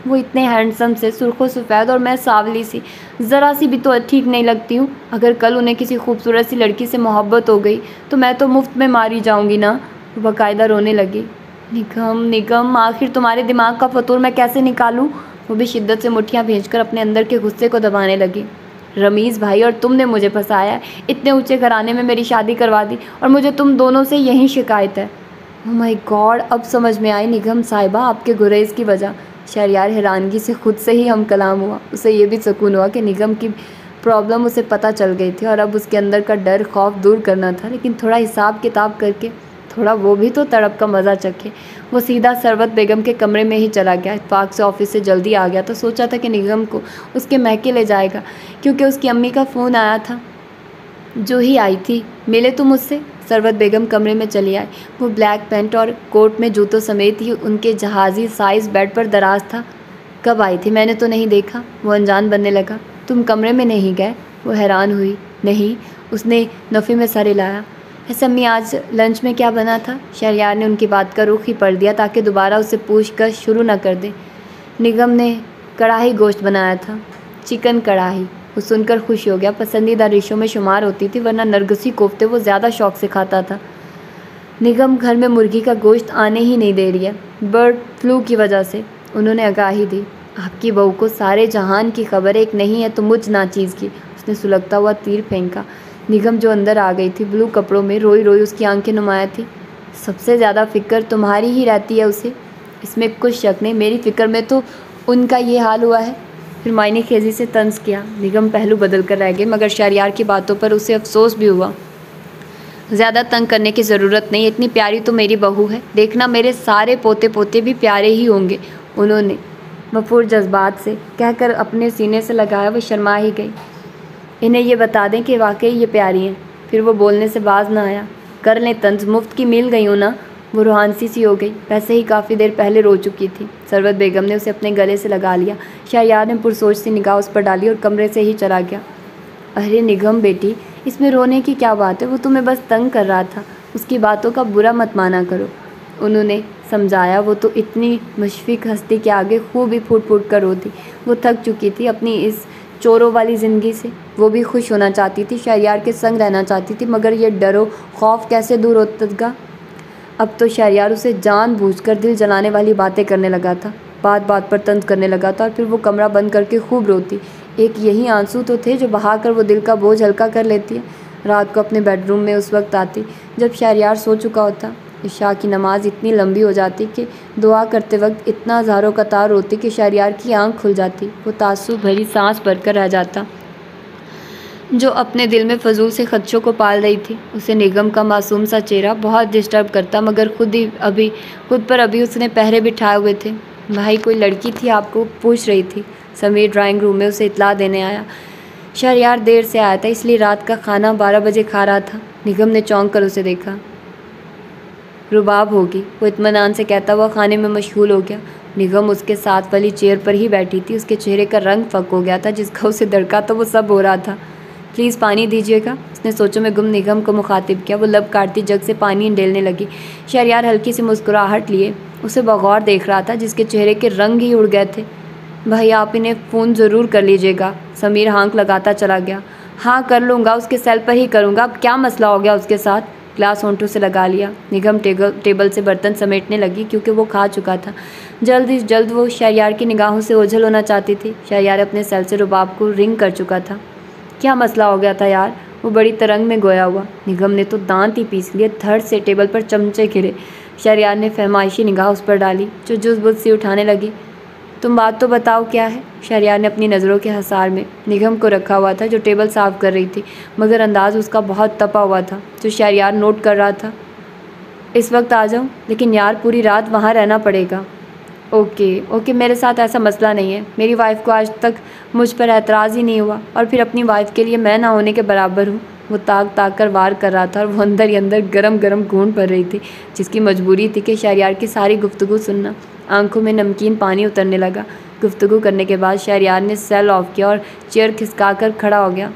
वो इतने हैंडसम से, सुर्खो सफ़ेद, और मैं सावली सी, ज़रा सी भी तो ठीक नहीं लगती हूँ। अगर कल उन्हें किसी खूबसूरत सी लड़की से मोहब्बत हो गई तो मैं तो मुफ्त में मारी जाऊँगी ना। वो बाकायदा रोने लगी। निगम, आखिर तुम्हारे दिमाग का फतूर मैं कैसे निकालूं? वो भी शिद्दत से मुट्ठियां भींचकर अपने अंदर के गुस्से को दबाने लगी। रमीज़ भाई, और तुमने मुझे फंसाया है। इतने ऊंचे घराने में मेरी शादी करवा दी, और मुझे तुम दोनों से यही शिकायत है। ओह माय गॉड, अब समझ में आई निगम साहिबा आपके गुरेज की वजह। शहरयार हैरानगी से खुद से ही हम कलाम हुआ। उसे ये भी सुकून हुआ कि निगम की प्रॉब्लम उसे पता चल गई थी, और अब उसके अंदर का डर खौफ दूर करना था। लेकिन थोड़ा हिसाब किताब करके, थोड़ा वो भी तो तड़प का मज़ा चखे। वो सीधा सरवत बेगम के कमरे में ही चला गया। इत्फाक से ऑफिस से जल्दी आ गया तो सोचा था कि निगम को उसके महके ले जाएगा, क्योंकि उसकी अम्मी का फ़ोन आया था। जो ही आई थी, मिले तुम मुझसे? सरवत बेगम कमरे में चली आई। वो ब्लैक पैंट और कोट में जूतों समेत ही उनके जहाज़ी साइज़ बेड पर दराज था। कब आई थी? मैंने तो नहीं देखा। वो अनजान बनने लगा। तुम कमरे में नहीं गए? वो हैरान हुई। नहीं। उसने नफ़े में सर हिलाया। ऐसे अम्मी, आज लंच में क्या बना था? शहरयार ने उनकी बात का रुख ही पढ़ दिया ताकि दोबारा उससे पूछकर शुरू न कर दे। निगम ने कढ़ाई गोश्त बनाया था, चिकन कढ़ाई। वो सुनकर खुश हो गया। पसंदीदा डिशों में शुमार होती थी, वरना नरगिसी कोफ्ते वो ज़्यादा शौक से खाता था। निगम घर में मुर्गी का गोश्त आने ही नहीं दे रही है, बर्ड फ्लू की वजह से, उन्होंने आगाही दी। आपकी बहू को सारे जहान की खबर एक नहीं है तो मुझ नाचीज़ की। उसने सुलगता हुआ तीर फेंका। निगम जो अंदर आ गई थी ब्लू कपड़ों में, रोई रोई उसकी आंखें नुमाया थी। सबसे ज़्यादा फ़िक्र तुम्हारी ही रहती है उसे, इसमें कुछ शक नहीं। मेरी फ़िक्र में तो उनका ये हाल हुआ है। फिर मायने खेजी से तंज किया। निगम पहलू बदल कर रह गए, मगर शहरयार की बातों पर उसे अफसोस भी हुआ। ज़्यादा तंग करने की ज़रूरत नहीं, इतनी प्यारी तो मेरी बहू है, देखना मेरे सारे पोते पोते भी प्यारे ही होंगे। उन्होंने मफूर जज्बात से कहकर अपने सीने से लगाया। वो शर्मा ही गई। इन्हें ये बता दें कि वाकई ये प्यारी हैं। फिर वो बोलने से बाज ना आया। कर लें तंज, मुफ्त की मिल गई हूँ ना। वो रूहानसी सी हो गई, वैसे ही काफ़ी देर पहले रो चुकी थी। सरवत बेगम ने उसे अपने गले से लगा लिया। शहरयार ने पुरसोच सी निगाह उस पर डाली और कमरे से ही चला गया। अरे निगम बेटी, इसमें रोने की क्या बात है? वो तुम्हें बस तंग कर रहा था, उसकी बातों का बुरा मत माना करो, उन्होंने समझाया। वो तो इतनी मुशफिक हस्ती के आगे खूब ही फूट फूट कर रोती। वो थक चुकी थी अपनी इस चोरों वाली ज़िंदगी से। वो भी खुश होना चाहती थी, शहरयार के संग रहना चाहती थी, मगर ये डरो खौफ कैसे दूर होता? अब तो शहरयार उसे जानबूझकर दिल जलाने वाली बातें करने लगा था, बात बात पर तंज करने लगा था, और फिर वो कमरा बंद करके खूब रोती। एक यही आंसू तो थे जो बहाकर वो दिल का बोझ हल्का कर लेती है। रात को अपने बेडरूम में उस वक्त आती जब शहरयार सो चुका होता। इशा की नमाज इतनी लंबी हो जाती कि दुआ करते वक्त इतना ज़ारो कतार होती कि शहरयार की आंख खुल जाती। वो तासुब भरी सांस भरकर रह जाता। जो अपने दिल में फजूल से खदशों को पाल रही थी, उसे निगम का मासूम सा चेहरा बहुत डिस्टर्ब करता, मगर खुद पर अभी उसने पहरे बिठाए हुए थे। भाई, कोई लड़की थी आपको पूछ रही थी। समीर ड्राइंग रूम में उसे इत्तला देने आया। शहरयार देर से आया था, इसलिए रात का खाना 12 बजे खा रहा था। निगम ने चौंक कर उसे देखा। रुबाब होगी, वो इत्मीनान से कहता हुआ खाने में मशगूल हो गया। निगम उसके साथ वाली चेयर पर ही बैठी थी। उसके चेहरे का रंग फक हो गया था, जिसका उसे दड़का तो वो सब हो रहा था। प्लीज़ पानी दीजिएगा, उसने सोचों में गुम निगम को मुखातिब किया। वो लब काटती जग से पानी डेलने लगी। शहरयार हल्की सी मुस्कुराहट लिए उसे बगौर देख रहा था, जिसके चेहरे के रंग ही उड़ गए थे। भाई, आप इन्हें फ़ोन ज़रूर कर लीजिएगा। समीर हाँक लगाता चला गया। हाँ कर लूँगा, उसके सेल पर ही करूँगा। अब क्या मसला हो गया उसके साथ? ग्लास होंठों से लगा लिया। निगम टेबल से बर्तन समेटने लगी, क्योंकि वो खा चुका था। जल्द ही जल्द वो शहरयार की निगाहों से ओझल होना चाहती थी। शहरयार अपने सेल से रुबाब को रिंग कर चुका था। क्या मसला हो गया था यार? वो बड़ी तरंग में गोया हुआ। निगम ने तो दांत ही पीस लिए। धड़ से टेबल पर चमचे गिरे। शहरयार ने फहमाइशी निगाह उस पर डाली, जो जुज़-बुज़ सी उठाने लगी। तुम बात तो बताओ, क्या है? शहरयार ने अपनी नज़रों के हसार में निगम को रखा हुआ था, जो टेबल साफ़ कर रही थी, मगर अंदाज़ उसका बहुत तपा हुआ था, जो शहरयार नोट कर रहा था। इस वक्त आ जाऊँ? लेकिन यार, पूरी रात वहाँ रहना पड़ेगा। ओके, मेरे साथ ऐसा मसला नहीं है। मेरी वाइफ को आज तक मुझ पर एतराज़ ही नहीं हुआ, और फिर अपनी वाइफ के लिए मैं ना होने के बराबर हूँ। वो ताक कर वार कर रहा था, और वो अंदर ही अंदर गरम गरम घूंट भर रही थी, जिसकी मजबूरी थी कि शहरयार की सारी गुफ्तगू सुनना। आंखों में नमकीन पानी उतरने लगा। गुफ्तगू करने के बाद शहरयार ने सेल ऑफ किया और चेयर खिसका कर खड़ा हो गया।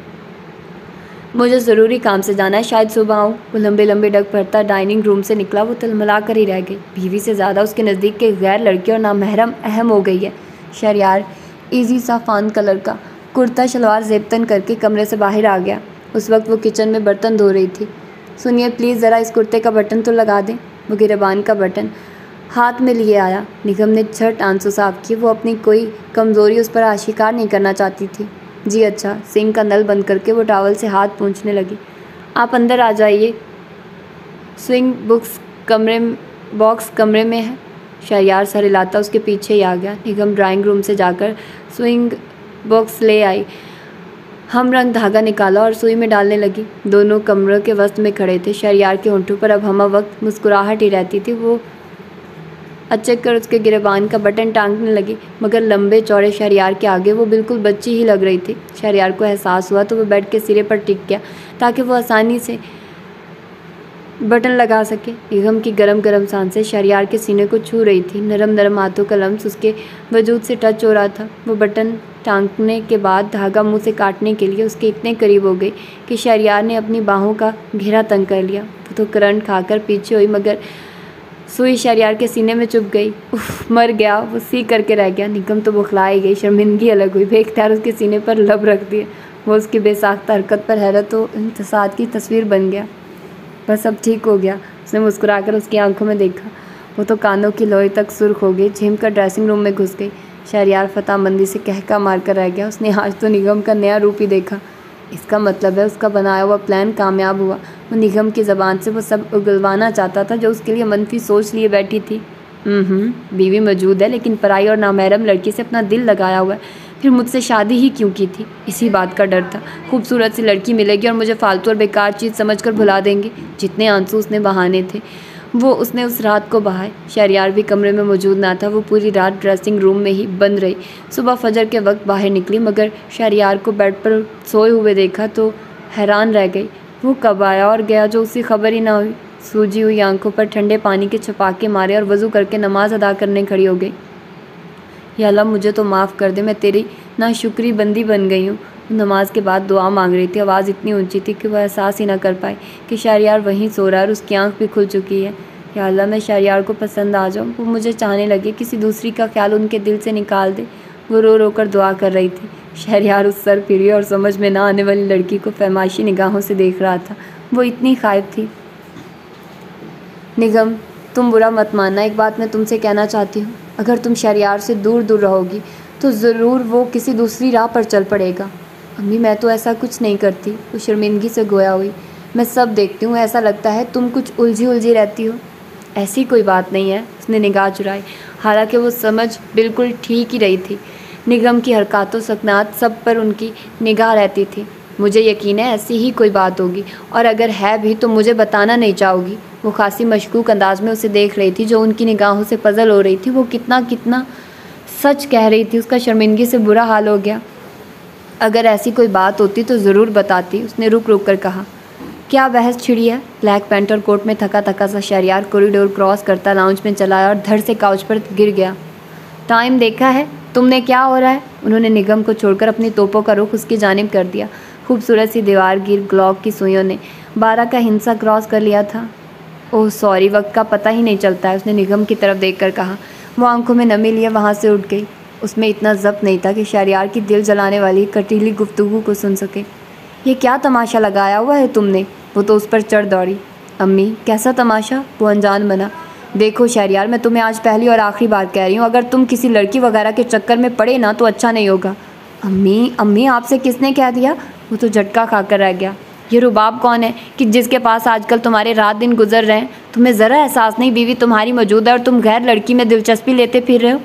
मुझे ज़रूरी काम से जाना है, शायद सुबह आऊँ। वो लंबे लंबे डग भरता डाइनिंग रूम से निकला। वो तलमला कर ही रह गई। बीवी से ज़्यादा उसके नज़दीक के गैर लड़की और नामहरम अहम हो गई है। शहरयार इजी सा फान कलर का कुर्ता शलवार ज़ेबतन करके कमरे से बाहर आ गया। उस वक्त वो किचन में बर्तन धो रही थी। सुनिए प्लीज़, ज़रा इस कुर्ते का बटन तो लगा दें। वो गिरबान का बटन हाथ में लिए आया। निगम ने झट आंसू साफ किए। वो अपनी कोई कमज़ोरी उस पर आशिकार नहीं करना चाहती थी। जी अच्छा। सिंक का नल बंद करके वो टॉवल से हाथ पोंछने लगी। आप अंदर आ जाइए, स्विंग बॉक्स कमरे में है। शहरयार सर हिलाता उसके पीछे ही आ गया। निगम ड्राइंग रूम से जाकर स्विंग बॉक्स ले आई। हम रंग धागा निकाला और सुई में डालने लगी। दोनों कमरों के वस्त में खड़े थे। शहरयार के होंठों पर अब हम वक्त मुस्कुराहट ही रहती थी। वो अचक कर उसके गिरेबान का बटन टांगने लगी, मगर लंबे चौड़े शहरयार के आगे वो बिल्कुल बच्ची ही लग रही थी। शहरयार को एहसास हुआ तो वो बेड के सिरे पर टिक गया ताकि वो आसानी से बटन लगा सके। निगम की गरम गरम सांसें शहरयार के सीने को छू रही थी। नरम नरम हाथों का लम्स उसके वजूद से टच हो रहा था। वो बटन टांगने के बाद धागा मुंह से काटने के लिए उसके इतने करीब हो गई कि शहरयार ने अपनी बाहों का घेरा तंग कर लिया। वो तो करंट खाकर पीछे हुई, मगर सुई शहरयार के सीने में चुभ गई। उफ, मर गया। वो सी करके रह गया। निगम तो बुखलाई गई, शर्मिंदगी अलग हुई। बेख्तियार उसके सीने पर लब रख दिए। वो उसकी बेसाख्ता हरकत पर हैरत व इंतसाद की तस्वीर बन गया। बस अब ठीक हो गया, उसने मुस्कुराकर उसकी आंखों में देखा। वो तो कानों की लोई तक सुर्ख हो गई। झिम कर ड्रेसिंग रूम में घुस गई। शहरयार फतामंदी से कहका मार कर रह गया। उसने आज तो निगम का नया रूप ही देखा। इसका मतलब है उसका बनाया हुआ प्लान कामयाब हुआ। वो निगम की ज़बान से वो सब उगलवाना चाहता था जो उसके लिए मनफी सोच लिए बैठी थी। बीवी मौजूद है, लेकिन पराई और नामहरम लड़की से अपना दिल लगाया हुआ है। फिर मुझसे शादी ही क्यों की थी? इसी बात का डर था। खूबसूरत सी लड़की मिलेगी और मुझे फालतू और बेकार चीज़ समझकर भुला देंगे। जितने आंसू उसने बहाने थे वो उसने उस रात को बहाए। शहरयार भी कमरे में मौजूद ना था। वो पूरी रात ड्रेसिंग रूम में ही बंद रही। सुबह फजर के वक्त बाहर निकली, मगर शहरयार को बेड पर सोए हुए देखा तो हैरान रह गई। वो कब आया और गया जो उसे खबर ही ना हुई। सूजी हुई आंखों पर ठंडे पानी के छपाके मारे और वज़ू करके नमाज अदा करने खड़ी हो गई। या अल्लाह, मुझे तो माफ़ कर दे, मैं तेरी नाशुक्री बंदी बन गई हूँ। नमाज के बाद दुआ मांग रही थी। आवाज़ इतनी ऊंची थी कि वह एहसास ही ना कर पाई कि शहरयार वहीं सो रहा है और उसकी आंख भी खुल चुकी है। या अल्लाह, मैं शहरयार को पसंद आ जाऊँ, वो मुझे चाहने लगे, किसी दूसरी का ख्याल उनके दिल से निकाल दे। वो रो रो कर दुआ कर रही थी। शहरयार उस सर फिरी और समझ में ना आने वाली लड़की को फहमाशी निगाहों से देख रहा था। वो इतनी खाइब थी। निगम, तुम बुरा मत मानना, एक बात मैं तुमसे कहना चाहती हूँ। अगर तुम शहरयार से दूर दूर रहोगी तो ज़रूर वो किसी दूसरी राह पर चल पड़ेगा। अम्मी, मैं तो ऐसा कुछ नहीं करती। वो शर्मिंदगी से गोया हुई। मैं सब देखती हूँ, ऐसा लगता है तुम कुछ उलझी उलझी रहती हो। ऐसी कोई बात नहीं है। उसने निगाह चुराई। हालांकि वो समझ बिल्कुल ठीक ही रही थी। निगम की हरकतों सकनात सब पर उनकी निगाह रहती थी। मुझे यकीन है ऐसी ही कोई बात होगी, और अगर है भी तो मुझे बताना नहीं चाहोगी। वो खासी मशकूक अंदाज में उसे देख रही थी, जो उनकी निगाहों से पजल हो रही थी। वो कितना कितना सच कह रही थी। उसका शर्मिंदगी से बुरा हाल हो गया। अगर ऐसी कोई बात होती तो ज़रूर बताती, उसने रुक रुक कर कहा। क्या बहस छिड़ी है? ब्लैक पैंट और कोट में थका थका सा शहरयार कॉरिडोर क्रॉस करता लाउंज में चला आया और धड़ से काउच पर गिर गया। टाइम देखा है तुमने? क्या हो रहा है? उन्होंने निगम को छोड़कर अपनी तोपों का रुख उसकी जानिब कर दिया। खूबसूरत सी दीवार गिर ग्लॉक की सुइयों ने 12 का हिंसा क्रॉस कर लिया था। ओह सॉरी, वक्त का पता ही नहीं चलता है, उसने निगम की तरफ देखकर कहा। वो आंखों में नमी लिए वहाँ से उठ गई। उसमें इतना ज़ब्त नहीं था कि शहरयार की दिल जलाने वाली कटीली गुफ्तगू को सुन सके। ये क्या तमाशा लगाया हुआ है तुमने? वो तो उस पर चढ़ दौड़ी। अम्मी, कैसा तमाशा? वो अनजान बना। देखो शहरयार, मैं तुम्हें आज पहली और आखिरी बार कह रही हूँ, अगर तुम किसी लड़की वगैरह के चक्कर में पड़े ना तो अच्छा नहीं होगा। अम्मी, आपसे किसने कह दिया? वो तो झटका खाकर रह गया। ये रुबाब कौन है कि जिसके पास आजकल तुम्हारे रात दिन गुजर रहे हैं? तुम्हें ज़रा एहसास नहीं बीवी तुम्हारी मौजूद है और तुम गैर लड़की में दिलचस्पी लेते फिर रहे हो?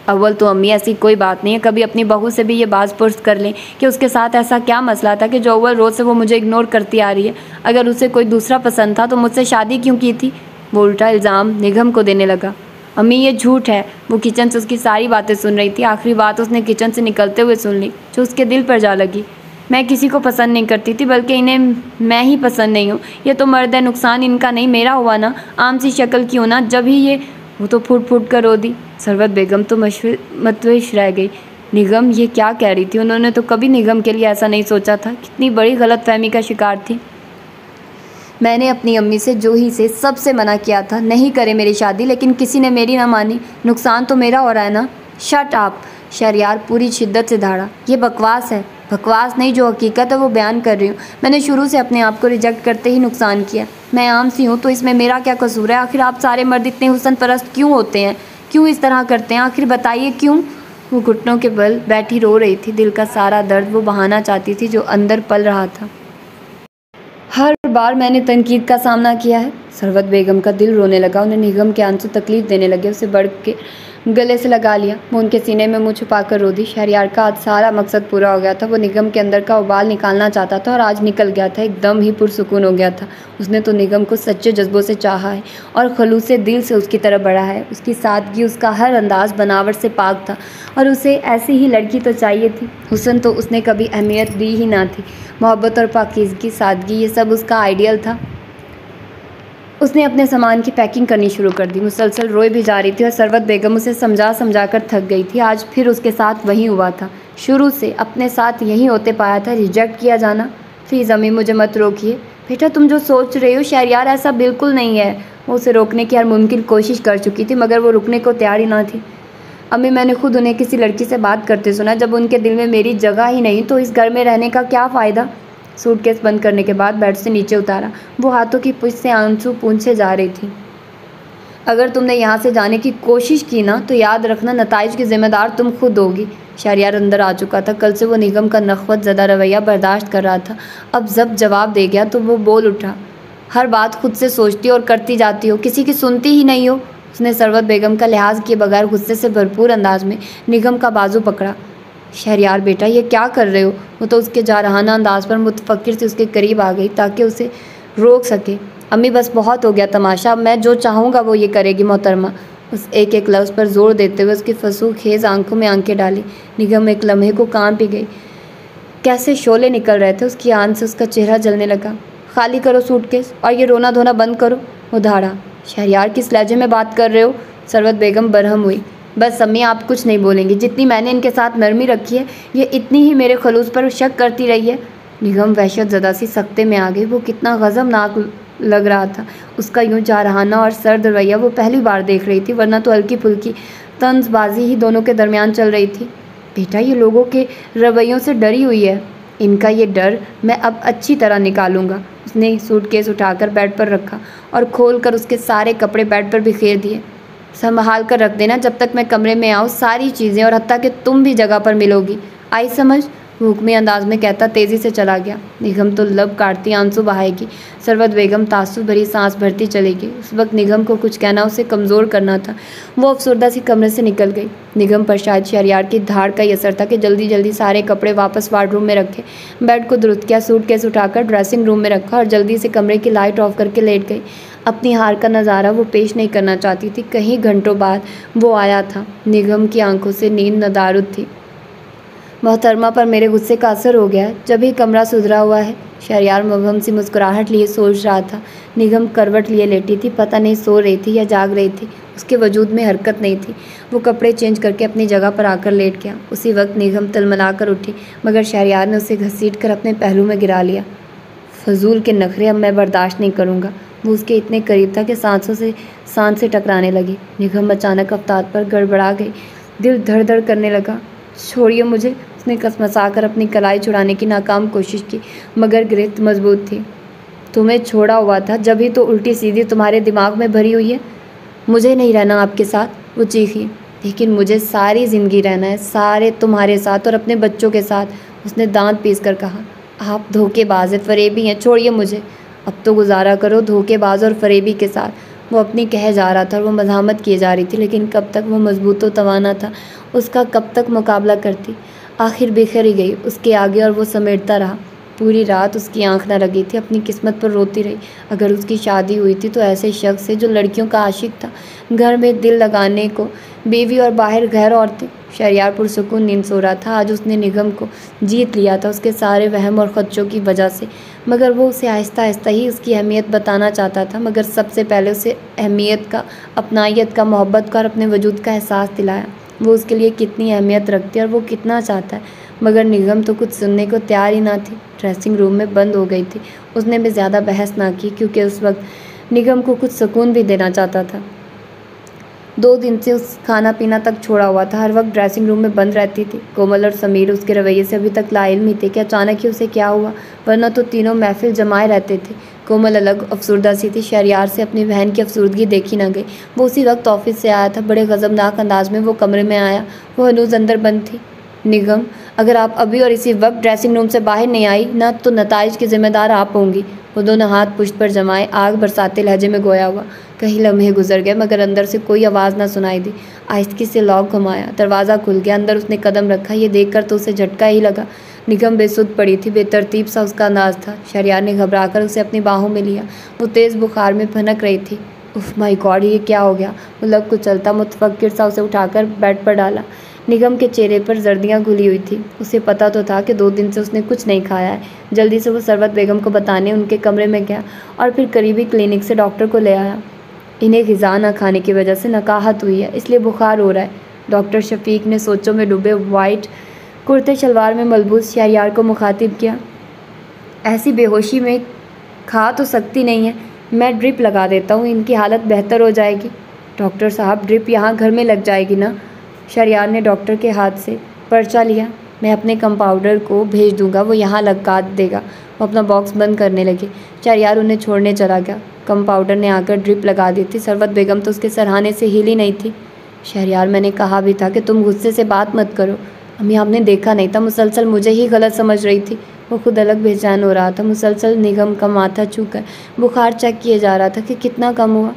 अव्वल तो अम्मी ऐसी कोई बात नहीं है। कभी अपनी बहू से भी ये बात पुरस कर लें कि उसके साथ ऐसा क्या मसला था कि जो अव्वल रोज़ से वो मुझे इग्नोर करती आ रही है। अगर उसे कोई दूसरा पसंद था तो मुझसे शादी क्यों की थी? वो उल्टा इल्ज़ाम निगम को देने लगा। अम्मी, ये झूठ है। वो किचन से उसकी सारी बातें सुन रही थी। आखिरी बात उसने किचन से निकलते हुए सुन ली, जो उसके दिल पर जा लगी। मैं किसी को पसंद नहीं करती थी, बल्कि इन्हें मैं ही पसंद नहीं हूँ। ये तो मर्द है, नुकसान इनका नहीं मेरा हुआ ना। आम सी शक्ल की होना जब ही ये। वो तो फूट फूट कर रो दी। सरवत बेगम तो मतवेश रह गई। निगम ये क्या कह रही थी? उन्होंने तो कभी निगम के लिए ऐसा नहीं सोचा था। कितनी बड़ी गलतफहमी का शिकार थी। मैंने अपनी अम्मी से, जूही से, सबसे मना किया था नहीं करे मेरी शादी, लेकिन किसी ने मेरी ना मानी। नुकसान तो मेरा हो रहा है ना। Shut up! शहरयार पूरी शिद्दत से धाड़ा। ये बकवास है। बकवास नहीं, जो हकीकत है वो बयान कर रही हूँ। मैंने शुरू से अपने आप को रिजेक्ट करते ही नुकसान किया। मैं आम सी हूँ तो इसमें मेरा क्या कसूर है? आखिर आप सारे मर्द इतने हुस्न परस्त क्यों होते हैं? क्यों इस तरह करते हैं? आखिर बताइए क्यों? वो घुटनों के बल बैठी रो रही थी। दिल का सारा दर्द वो बहाना चाहती थी जो अंदर पल रहा था। हर बार मैंने तनकीद का सामना किया है, सरवत बेगम का दिल रोने लगा। उन्हें निगम के आंसू तकलीफ देने लगे। उसे बढ़ के गले से लगा लिया। वो उनके सीने में मुँह छुपाकर रो दी। शहरयार का आज सारा मकसद पूरा हो गया था। वो निगम के अंदर का उबाल निकालना चाहता था और आज निकल गया था। एकदम ही पुरसुकून हो गया था। उसने तो निगम को सच्चे जज्बों से चाहा है और खलूस दिल से उसकी तरफ बढ़ा है। उसकी सादगी, उसका हर अंदाज बनावट से पाक था और उसे ऐसी ही लड़की तो चाहिए थी। हुस्न तो उसने कभी अहमियत दी ही ना थी। मोहब्बत और पाकीज़गी, सादगी, ये सब उसका आइडियल था। उसने अपने सामान की पैकिंग करनी शुरू कर दी। मुसलसल रोए भी जा रही थी और सरवत बेगम उसे समझा समझा कर थक गई थी। आज फिर उसके साथ वही हुआ था। शुरू से अपने साथ यही होते पाया था, रिजेक्ट किया जाना। प्लीज़ अम्मी, मुझे मत रोकिए। बेटा, तुम जो सोच रही हो शहरयार ऐसा बिल्कुल नहीं है। वो उसे रोकने की हर मुमकिन कोशिश कर चुकी थी मगर वो रुकने को तैयार ही ना थी। अम्मी, मैंने खुद उन्हें किसी लड़की से बात करते सुना। जब उनके दिल में मेरी जगह ही नहीं तो इस घर में रहने का क्या फ़ायदा। सूटकेस बंद करने के बाद बेड से नीचे उतारा। वो हाथों की पुछ से आंसू पोंछे जा रही थी। अगर तुमने यहाँ से जाने की कोशिश की ना तो याद रखना, नताइज की जिम्मेदार तुम खुद होगी। शहरयार अंदर आ चुका था। कल से वो निगम का नखवत ज़दा रवैया बर्दाश्त कर रहा था। अब जब जवाब दे गया तो वो बोल उठा। हर बात खुद से सोचती हो और करती जाती हो, किसी की सुनती ही नहीं हो। उसने सरवत बेगम का लिहाज किए बगैर गुस्से से भरपूर अंदाज में निगम का बाजू पकड़ा। शहरयार बेटा, ये क्या कर रहे हो। वो तो उसके जारहाना अंदाज पर मुतफक्किर से उसके करीब आ गई ताकि उसे रोक सके। अम्मी, बस बहुत हो गया तमाशा। अब मैं जो चाहूँगा वो ये करेगी मोहतरमा। उस एक एक लफ्ज़ पर जोर देते हुए उसकी फंसू खेज आंखों में आंखें डाली। निगम एक लम्हे को कांप ही गई। कैसे शोले निकल रहे थे उसकी आंख से। उसका चेहरा जलने लगा। खाली करो सूटकेस और ये रोना धोना बंद करो। वो धाड़ा। शहरयार, किस लहजे में बात कर रहे हो। सरवत बेगम बरहम हुई। बस अम्मी, आप कुछ नहीं बोलेंगी। जितनी मैंने इनके साथ नरमी रखी है ये इतनी ही मेरे खलूस पर शक करती रही है। निगम वहशत ज़दा सी सख्ते में आ गई। वो कितना गज़बनाक लग रहा था। उसका यूं जारहाना और सर्द रवैया वो पहली बार देख रही थी, वरना तो हल्की फुल्की तंजबाजी ही दोनों के दरमियान चल रही थी। बेटा, ये लोगों के रवैयों से डरी हुई है। इनका ये डर मैं अब अच्छी तरह निकालूंगा। उसने सूटकेस उठाकर बेड पर रखा और खोलकर उसके सारे कपड़े बेड पर बिखेर दिए। संभाल कर रख देना जब तक मैं कमरे में आऊँ। सारी चीज़ें और हत्ता कि तुम भी जगह पर मिलोगी। आई समझ। वो हुक्मी अंदाज में कहता तेज़ी से चला गया। निगम तो लब काटती आंसू बहाएगी। सरवत बेगम तासुब भरी सांस भरती चलेगी। उस वक्त निगम को कुछ कहना उसे कमज़ोर करना था। वो अफसरदा सी कमरे से निकल गई। निगम पर शायद शहरयार की धाड़ का ही असर था कि जल्दी जल्दी सारे कपड़े वापस वार्डरूम में रखे। बेड को दुरुस्त किया, सूटकेस उठाकर ड्रेसिंग रूम में रखा और जल्दी से कमरे की लाइट ऑफ करके लेट गई। अपनी हार का नज़ारा वो पेश नहीं करना चाहती थी। कई घंटों बाद वो आया था। निगम की आंखों से नींद नदारुद थी। मोहतरमा पर मेरे गुस्से का असर हो गया है, जब ही कमरा सुधरा हुआ है। शहरयार मुबहम सी मुस्कुराहट लिए सोच रहा था। निगम करवट लिए लेटी थी। पता नहीं सो रही थी या जाग रही थी। उसके वजूद में हरकत नहीं थी। वो कपड़े चेंज करके अपनी जगह पर आकर लेट गया। उसी वक्त निगम तलमला कर उठी मगर शहरयार ने उसे घसीट कर अपने पहलू में गिरा लिया। फजूल के नखरे अब मैं बर्दाश्त नहीं करूँगा। वो उसके इतने करीब था कि सांस से टकराने लगी। निगम अचानक अफ्ताब पर गड़बड़ा गई। दिल धड़ धड़ करने लगा। छोड़िए मुझे। उसने कसमसाकर अपनी कलाई छुड़ाने की नाकाम कोशिश की मगर गिरफ्त मजबूत थी। तुम्हें छोड़ा हुआ था जब ही तो उल्टी सीधी तुम्हारे दिमाग में भरी हुई है। मुझे नहीं रहना आपके साथ। वो चीखी। लेकिन मुझे सारी ज़िंदगी रहना है, सारे तुम्हारे साथ और अपने बच्चों के साथ। उसने दांत पीस कर कहा। आप धोखेबाज हैं, फरेबी हैं। छोड़िए मुझे। अब तो गुजारा करो धोखेबाज और फरेबी के साथ। वो अपनी कहे जा रहा था और वो मज़ाहमत किए जा रही थी, लेकिन कब तक वो मजबूत व तवाना था। उसका कब तक मुकाबला करती। आखिर बिखर ही गई उसके आगे और वो समेटता रहा। पूरी रात उसकी आंख न लगी थी। अपनी किस्मत पर रोती रही। अगर उसकी शादी हुई थी तो ऐसे शख्स से जो लड़कियों का आशिक था, घर में दिल लगाने को बीवी और बाहर गैर औरतें। शहरयार पुरसुकून नींद सो रहा था। आज उसने निगम को जीत लिया था उसके सारे वहम और खदशों की वजह से, मगर वो उसे आहिस्ता आहिस्ता ही उसकी अहमियत बताना चाहता था। मगर सबसे पहले उसे अहमियत का, अपनाइयत का, मोहब्बत का और अपने वजूद का एहसास दिलाया। वो उसके लिए कितनी अहमियत रखती है और वो कितना चाहता है। मगर निगम तो कुछ सुनने को तैयार ही ना थी। ड्रेसिंग रूम में बंद हो गई थी। उसने भी ज़्यादा बहस ना की क्योंकि उस वक्त निगम को कुछ सुकून भी देना चाहता था। 2 दिन से उस खाना पीना तक छोड़ा हुआ था। हर वक्त ड्रेसिंग रूम में बंद रहती थी। कोमल और समीर उसके रवैये से अभी तक लाइल्म ही थे कि अचानक ही उसे क्या हुआ, वरना तो तीनों महफिल जमाए रहते थे। कोमल अलग अफसरदा सी थी। शहरयार से अपनी बहन की अफसरदगी देखी ना गई। वो उसी वक्त ऑफिस से आया था। बड़े गज़बनाक अंदाज में वो कमरे में आया। वो हनूज अंदर बंद थी। निगम, अगर आप अभी और इसी वक्त ड्रेसिंग रूम से बाहर नहीं आई ना तो नताइज की जिम्मेदार आप होंगी। वो दोनों हाथ पुष्ट पर जमाए आग बरसाते लहजे में गोया हुआ। कई लम्हे गुजर गए मगर अंदर से कोई आवाज़ ना सुनाई दी। आहिस्ती से लॉक घुमाया, दरवाज़ा खुल गया। अंदर उसने कदम रखा। ये देखकर तो उसे झटका ही लगा। निगम बेसुध पड़ी थी, बेतरतीब सा उसका अंदाज था। शहरयार ने घबराकर उसे अपनी बाहों में लिया। वो तेज़ बुखार में भनक रही थी। उफ माय गॉड, ये क्या हो गया? वो लब कुचलता मुतफक्किर सा उसे उठाकर बेड पर डाला। निगम के चेहरे पर जर्दियाँ घुली हुई थी। उसे पता तो था कि 2 दिन से उसने कुछ नहीं खाया है। जल्दी से वो सरवत बेगम को बताने उनके कमरे में गया और फिर करीबी क्लिनिक से डॉक्टर को ले आया। इन्हें ग़िज़ा न खाने की वजह से नकाहत हुई है, इसलिए बुखार हो रहा है। डॉक्टर शफीक ने सोचों में डूबे वाइट कुर्ते शलवार में मलबूस शहरयार को मुखातिब किया। ऐसी बेहोशी में खा तो सकती नहीं है, मैं ड्रिप लगा देता हूँ, इनकी हालत बेहतर हो जाएगी। डॉक्टर साहब, ड्रिप यहाँ घर में लग जाएगी ना? शहरयार ने डॉक्टर के हाथ से पर्चा लिया। मैं अपने कंपाउंडर को भेज दूंगा, वो यहाँ लगा देगा। वो अपना बॉक्स बंद करने लगे। शहरयार उन्हें छोड़ने चला गया। कंपाउंडर ने आकर ड्रिप लगा दी थी। सरवत बेगम तो उसके सरहाने से हिली नहीं थी। शहरयार, मैंने कहा भी था कि तुम गुस्से से बात मत करो। अम्मी, आपने देखा नहीं था, मुसलसल मुझे ही गलत समझ रही थी। वो खुद अलग बेचैन हो रहा था। मुसलसल निगम का माथा छूकर बुखार चेक किए जा रहा था कि कितना कम हुआ।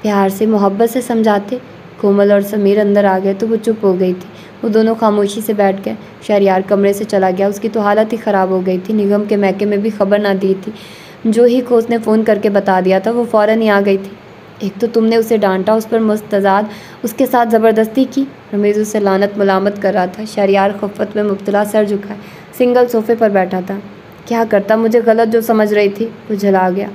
प्यार से मोहब्बत से समझाते। कोमल और समीर अंदर आ गए तो वो चुप हो गई थी। वो दोनों खामोशी से बैठ गए। शहरयार कमरे से चला गया। उसकी तो हालत ही ख़राब हो गई थी। निगम के मैके में भी खबर ना दी थी। जो ही को उसने फ़ोन करके बता दिया था वो फ़ौरन ही आ गई थी। एक तो तुमने उसे डांटा, उस पर मुस्तजाद उसके साथ ज़बरदस्ती की। रमीज़ उसे लानत मुलामत कर रहा था। शहरयार खफ़त में मुब्तला सर झुकाए सिंगल सोफ़े पर बैठा था। क्या करता, मुझे गलत जो समझ रही थी। वो जला गया।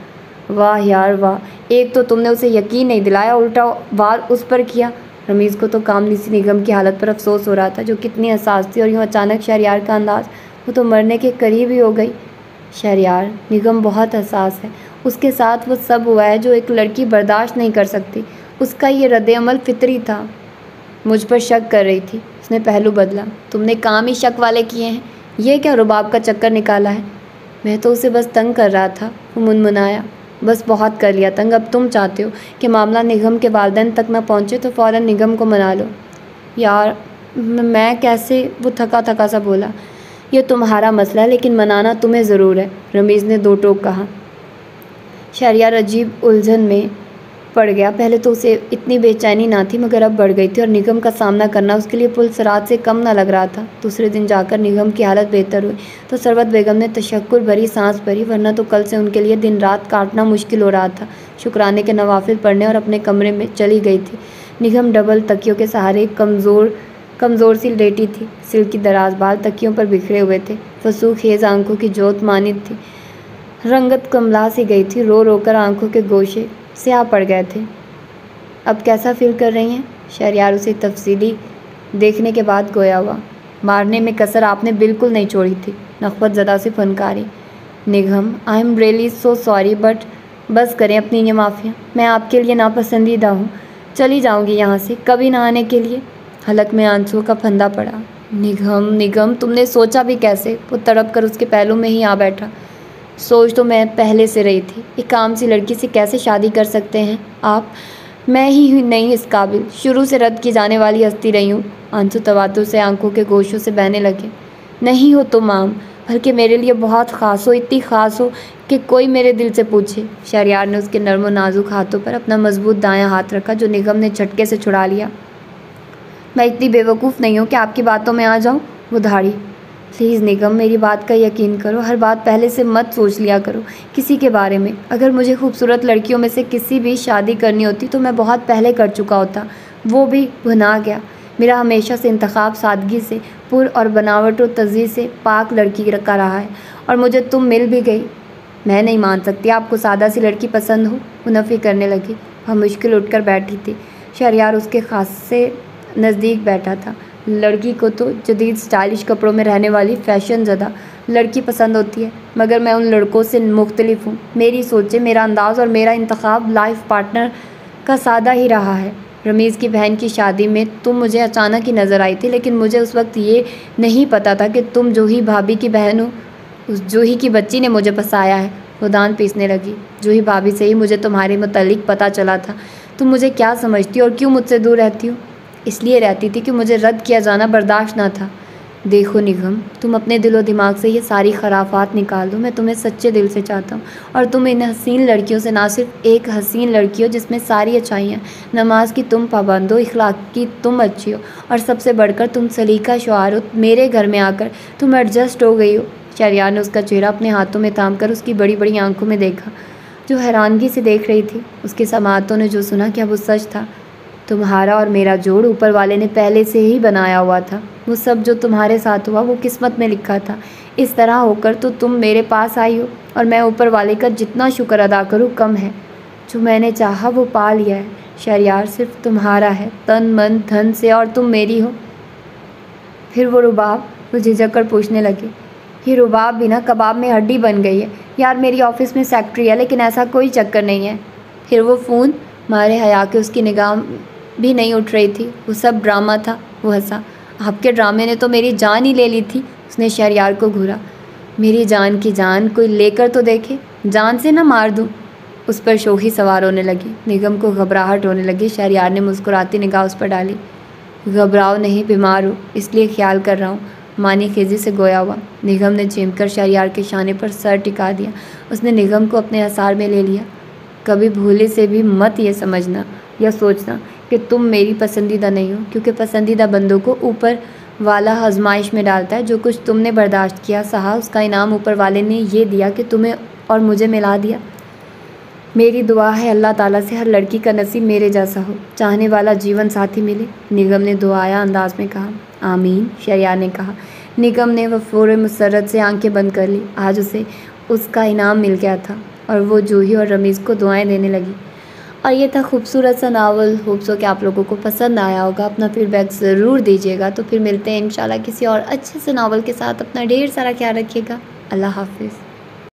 वाह यार वाह, एक तो तुमने उसे यकीन नहीं दिलाया, उल्टा वार उस पर किया। रमीज़ को तो कामनिसी निगम की हालत पर अफसोस हो रहा था, जो कितनी हसास थी। और यूँ अचानक शहरयार का अंदाज़, वो तो मरने के करीब ही हो गई। शहरयार, निगम बहुत हसास है। उसके साथ वो सब हुआ है जो एक लड़की बर्दाश्त नहीं कर सकती। उसका ये रद्द-ए-अमल फितरी था। मुझ पर शक कर रही थी। उसने पहलू बदला। तुमने काम ही शक वाले किए हैं। ये क्या रुबाब का चक्कर निकाला है? मैं तो उसे बस तंग कर रहा था। वो मुनमुनाया। बस बहुत कर लिया तंग। अब तुम चाहते हो कि मामला निगम के वालिदैन तक ना पहुँचे तो फ़ौरन निगम को मना लो। यार मैं कैसे? वो थका थका सा बोला। ये तुम्हारा मसला है, लेकिन मनाना तुम्हें ज़रूर है, रमीज़ ने दो टोक कहा। शहरयार अजीब उलझन में पड़ गया। पहले तो उसे इतनी बेचैनी ना थी, मगर अब बढ़ गई थी। और निगम का सामना करना उसके लिए पुलसरात से कम ना लग रहा था। दूसरे दिन जाकर निगम की हालत बेहतर हुई तो सरवत बेगम ने तशक्कुर भरी सांस भरी, वरना तो कल से उनके लिए दिन रात काटना मुश्किल हो रहा था। शुक्राने के नवाफिल पढ़ने और अपने कमरे में चली गई थी। निगम डबल तकियों के सहारे कमज़ोर सी लेटी थी। सिल्की दराज बाल तकियों पर बिखरे हुए थे। फसूखेज़ आंखों की जोत मानित थी। रंगत कमला सी गई थी। रो रो कर आंखों के गोशे स्याह पड़ गए थे। अब कैसा फील कर रही हैं? शहरयार उसे तफसीली देखने के बाद गोया हुआ। मारने में कसर आपने बिल्कुल नहीं छोड़ी थी, नखवत ज़दा से फनकारी। Nigam, I am really so sorry, but बस करें अपनी ये माफ़िया। मैं आपके लिए नापसंदीदा हूँ। चली जाऊँगी यहाँ से, कभी ना आने के लिए। हलक में आंसुओं का फंदा पड़ा। निगम, तुमने सोचा भी कैसे? वो तड़प कर उसके पहलू में ही आ बैठा। सोच तो मैं पहले से रही थी। एक काम सी लड़की से कैसे शादी कर सकते हैं आप? मैं ही नहीं इस काबिल। शुरू से रद्द की जाने वाली हस्ती रही हूँ। आंसू तवातुर से आंखों के गोशों से बहने लगे। नहीं हो तो माम, बल्कि मेरे लिए बहुत ख़ास हो, इतनी ख़ास हो कि कोई मेरे दिल से पूछे। शहरयार ने उसके नर्म और नाजुक हाथों पर अपना मजबूत दायां हाथ रखा, जो निगम ने झटके से छुड़ा लिया। मैं इतनी बेवकूफ़ नहीं हूँ कि आपकी बातों में आ जाऊँ। वो धाड़ी। प्लीज़ निगम, मेरी बात का यकीन करो। हर बात पहले से मत सोच लिया करो किसी के बारे में। अगर मुझे खूबसूरत लड़कियों में से किसी भी शादी करनी होती तो मैं बहुत पहले कर चुका होता। वो भी भुना गया। मेरा हमेशा से इंतखाब सादगी से पुर और बनावट और तज़ीज़ से पाक लड़की का रहा है, और मुझे तुम मिल भी गई। मैं नहीं मान सकती आपको सादा सी लड़की पसंद हो। वो नफ़ी करने लगी। वह मुश्किल उठकर बैठी थी। शहरयार उसके खास से नज़दीक बैठा था। लड़की को तो जदीद स्टाइलिश कपड़ों में रहने वाली फ़ैशन ज़दा लड़की पसंद होती है, मगर मैं उन लड़कों से मुख्तलिफ हूँ। मेरी सोचें, मेरा अंदाज़ और मेरा इंतखाब लाइफ पार्टनर का सादा ही रहा है। रमीज़ की बहन की शादी में तुम मुझे अचानक ही नज़र आई थी, लेकिन मुझे उस वक्त ये नहीं पता था कि तुम जूही भाभी की बहन हो। उस जूही की बच्ची ने मुझे फंसाया है। वो दांत पीसने लगी। जूही भाभी से ही मुझे तुम्हारे मुतालिक पता चला था। तुम मुझे क्या समझती हो और क्यों मुझसे दूर रहती हो? इसलिए रहती थी कि मुझे रद्द किया जाना बर्दाश्त ना था। देखो निगम, तुम अपने दिलो दिमाग से ये सारी खराफात निकाल दो। मैं तुम्हें सच्चे दिल से चाहता हूँ और तुम इन हसीन लड़कियों से ना सिर्फ एक हसीन लड़की हो जिसमें सारी अच्छाइयाँ, नमाज की तुम पाबंद हो, इखलाक की तुम अच्छी हो और सबसे बढ़कर तुम सलीका शुआर हो। मेरे घर में आकर तुम एडजस्ट हो गई हो। शहरयार ने उसका चेहरा अपने हाथों में थाम कर उसकी बड़ी बड़ी आंखों में देखा, जो हैरानगी से देख रही थी। उसके समातों ने जो सुना क्या वो सच था? तुम्हारा और मेरा जोड़ ऊपर वाले ने पहले से ही बनाया हुआ था। वो सब जो तुम्हारे साथ हुआ वो किस्मत में लिखा था। इस तरह होकर तो तुम मेरे पास आई हो और मैं ऊपर वाले का जितना शुक्र अदा करूँ कम है। जो मैंने चाहा वो पा लिया है। शहरयार सिर्फ तुम्हारा है, तन मन धन से, और तुम मेरी हो। फिर वो रुबाब वो झिझक कर पूछने लगी, ये रुबाब भी ना कबाब में हड्डी बन गई है। यार मेरी ऑफिस में सेक्रेटरी है लेकिन ऐसा कोई चक्कर नहीं है। फिर वो फ़ोन मारे हया के उसकी निगाह भी नहीं उठ रही थी। वो सब ड्रामा था। वो हंसा, आपके ड्रामे ने तो मेरी जान ही ले ली थी। उसने शहरयार को घूरा, मेरी जान की जान कोई लेकर तो देखे, जान से ना मार दूँ। उस पर शोखी सवार होने लगी। निगम को घबराहट होने लगी। शहरयार ने मुस्कुराती निगाह उस पर डाली। घबराओ नहीं, बीमार हो इसलिए ख्याल कर रहा हूँ, मानी खेजी से गोया हुआ। निगम ने झेम कर शहरयार के शाने पर सर टिका दिया। उसने निगम को अपने असार में ले लिया। कभी भूले से भी मत ये समझना या सोचना कि तुम मेरी पसंदीदा नहीं हो, क्योंकि पसंदीदा बंदों को ऊपर वाला आजमाइश में डालता है। जो कुछ तुमने बर्दाश्त किया सहा, उसका इनाम ऊपर वाले ने ये दिया कि तुम्हें और मुझे मिला दिया। मेरी दुआ है अल्लाह ताला से हर लड़की का नसीब मेरे जैसा हो, चाहने वाला जीवन साथी मिले। निगम ने दुआया अंदाज में कहा। आमीन, शहरयार ने कहा। निगम ने वफूर मुसर्रत से आंखें बंद कर ली। आज उसे उसका इनाम मिल गया था और वो जूही और रमीज़ को दुआएं देने लगी। और ये था खूबसूरत सा नावल। होप सो कि आप लोगों को पसंद आया होगा। अपना फीडबैक ज़रूर दीजिएगा। तो फिर मिलते हैं इंशाल्लाह किसी और अच्छे से नावल के साथ। अपना ढेर सारा ख्याल रखिएगा। अल्लाह हाफिज़।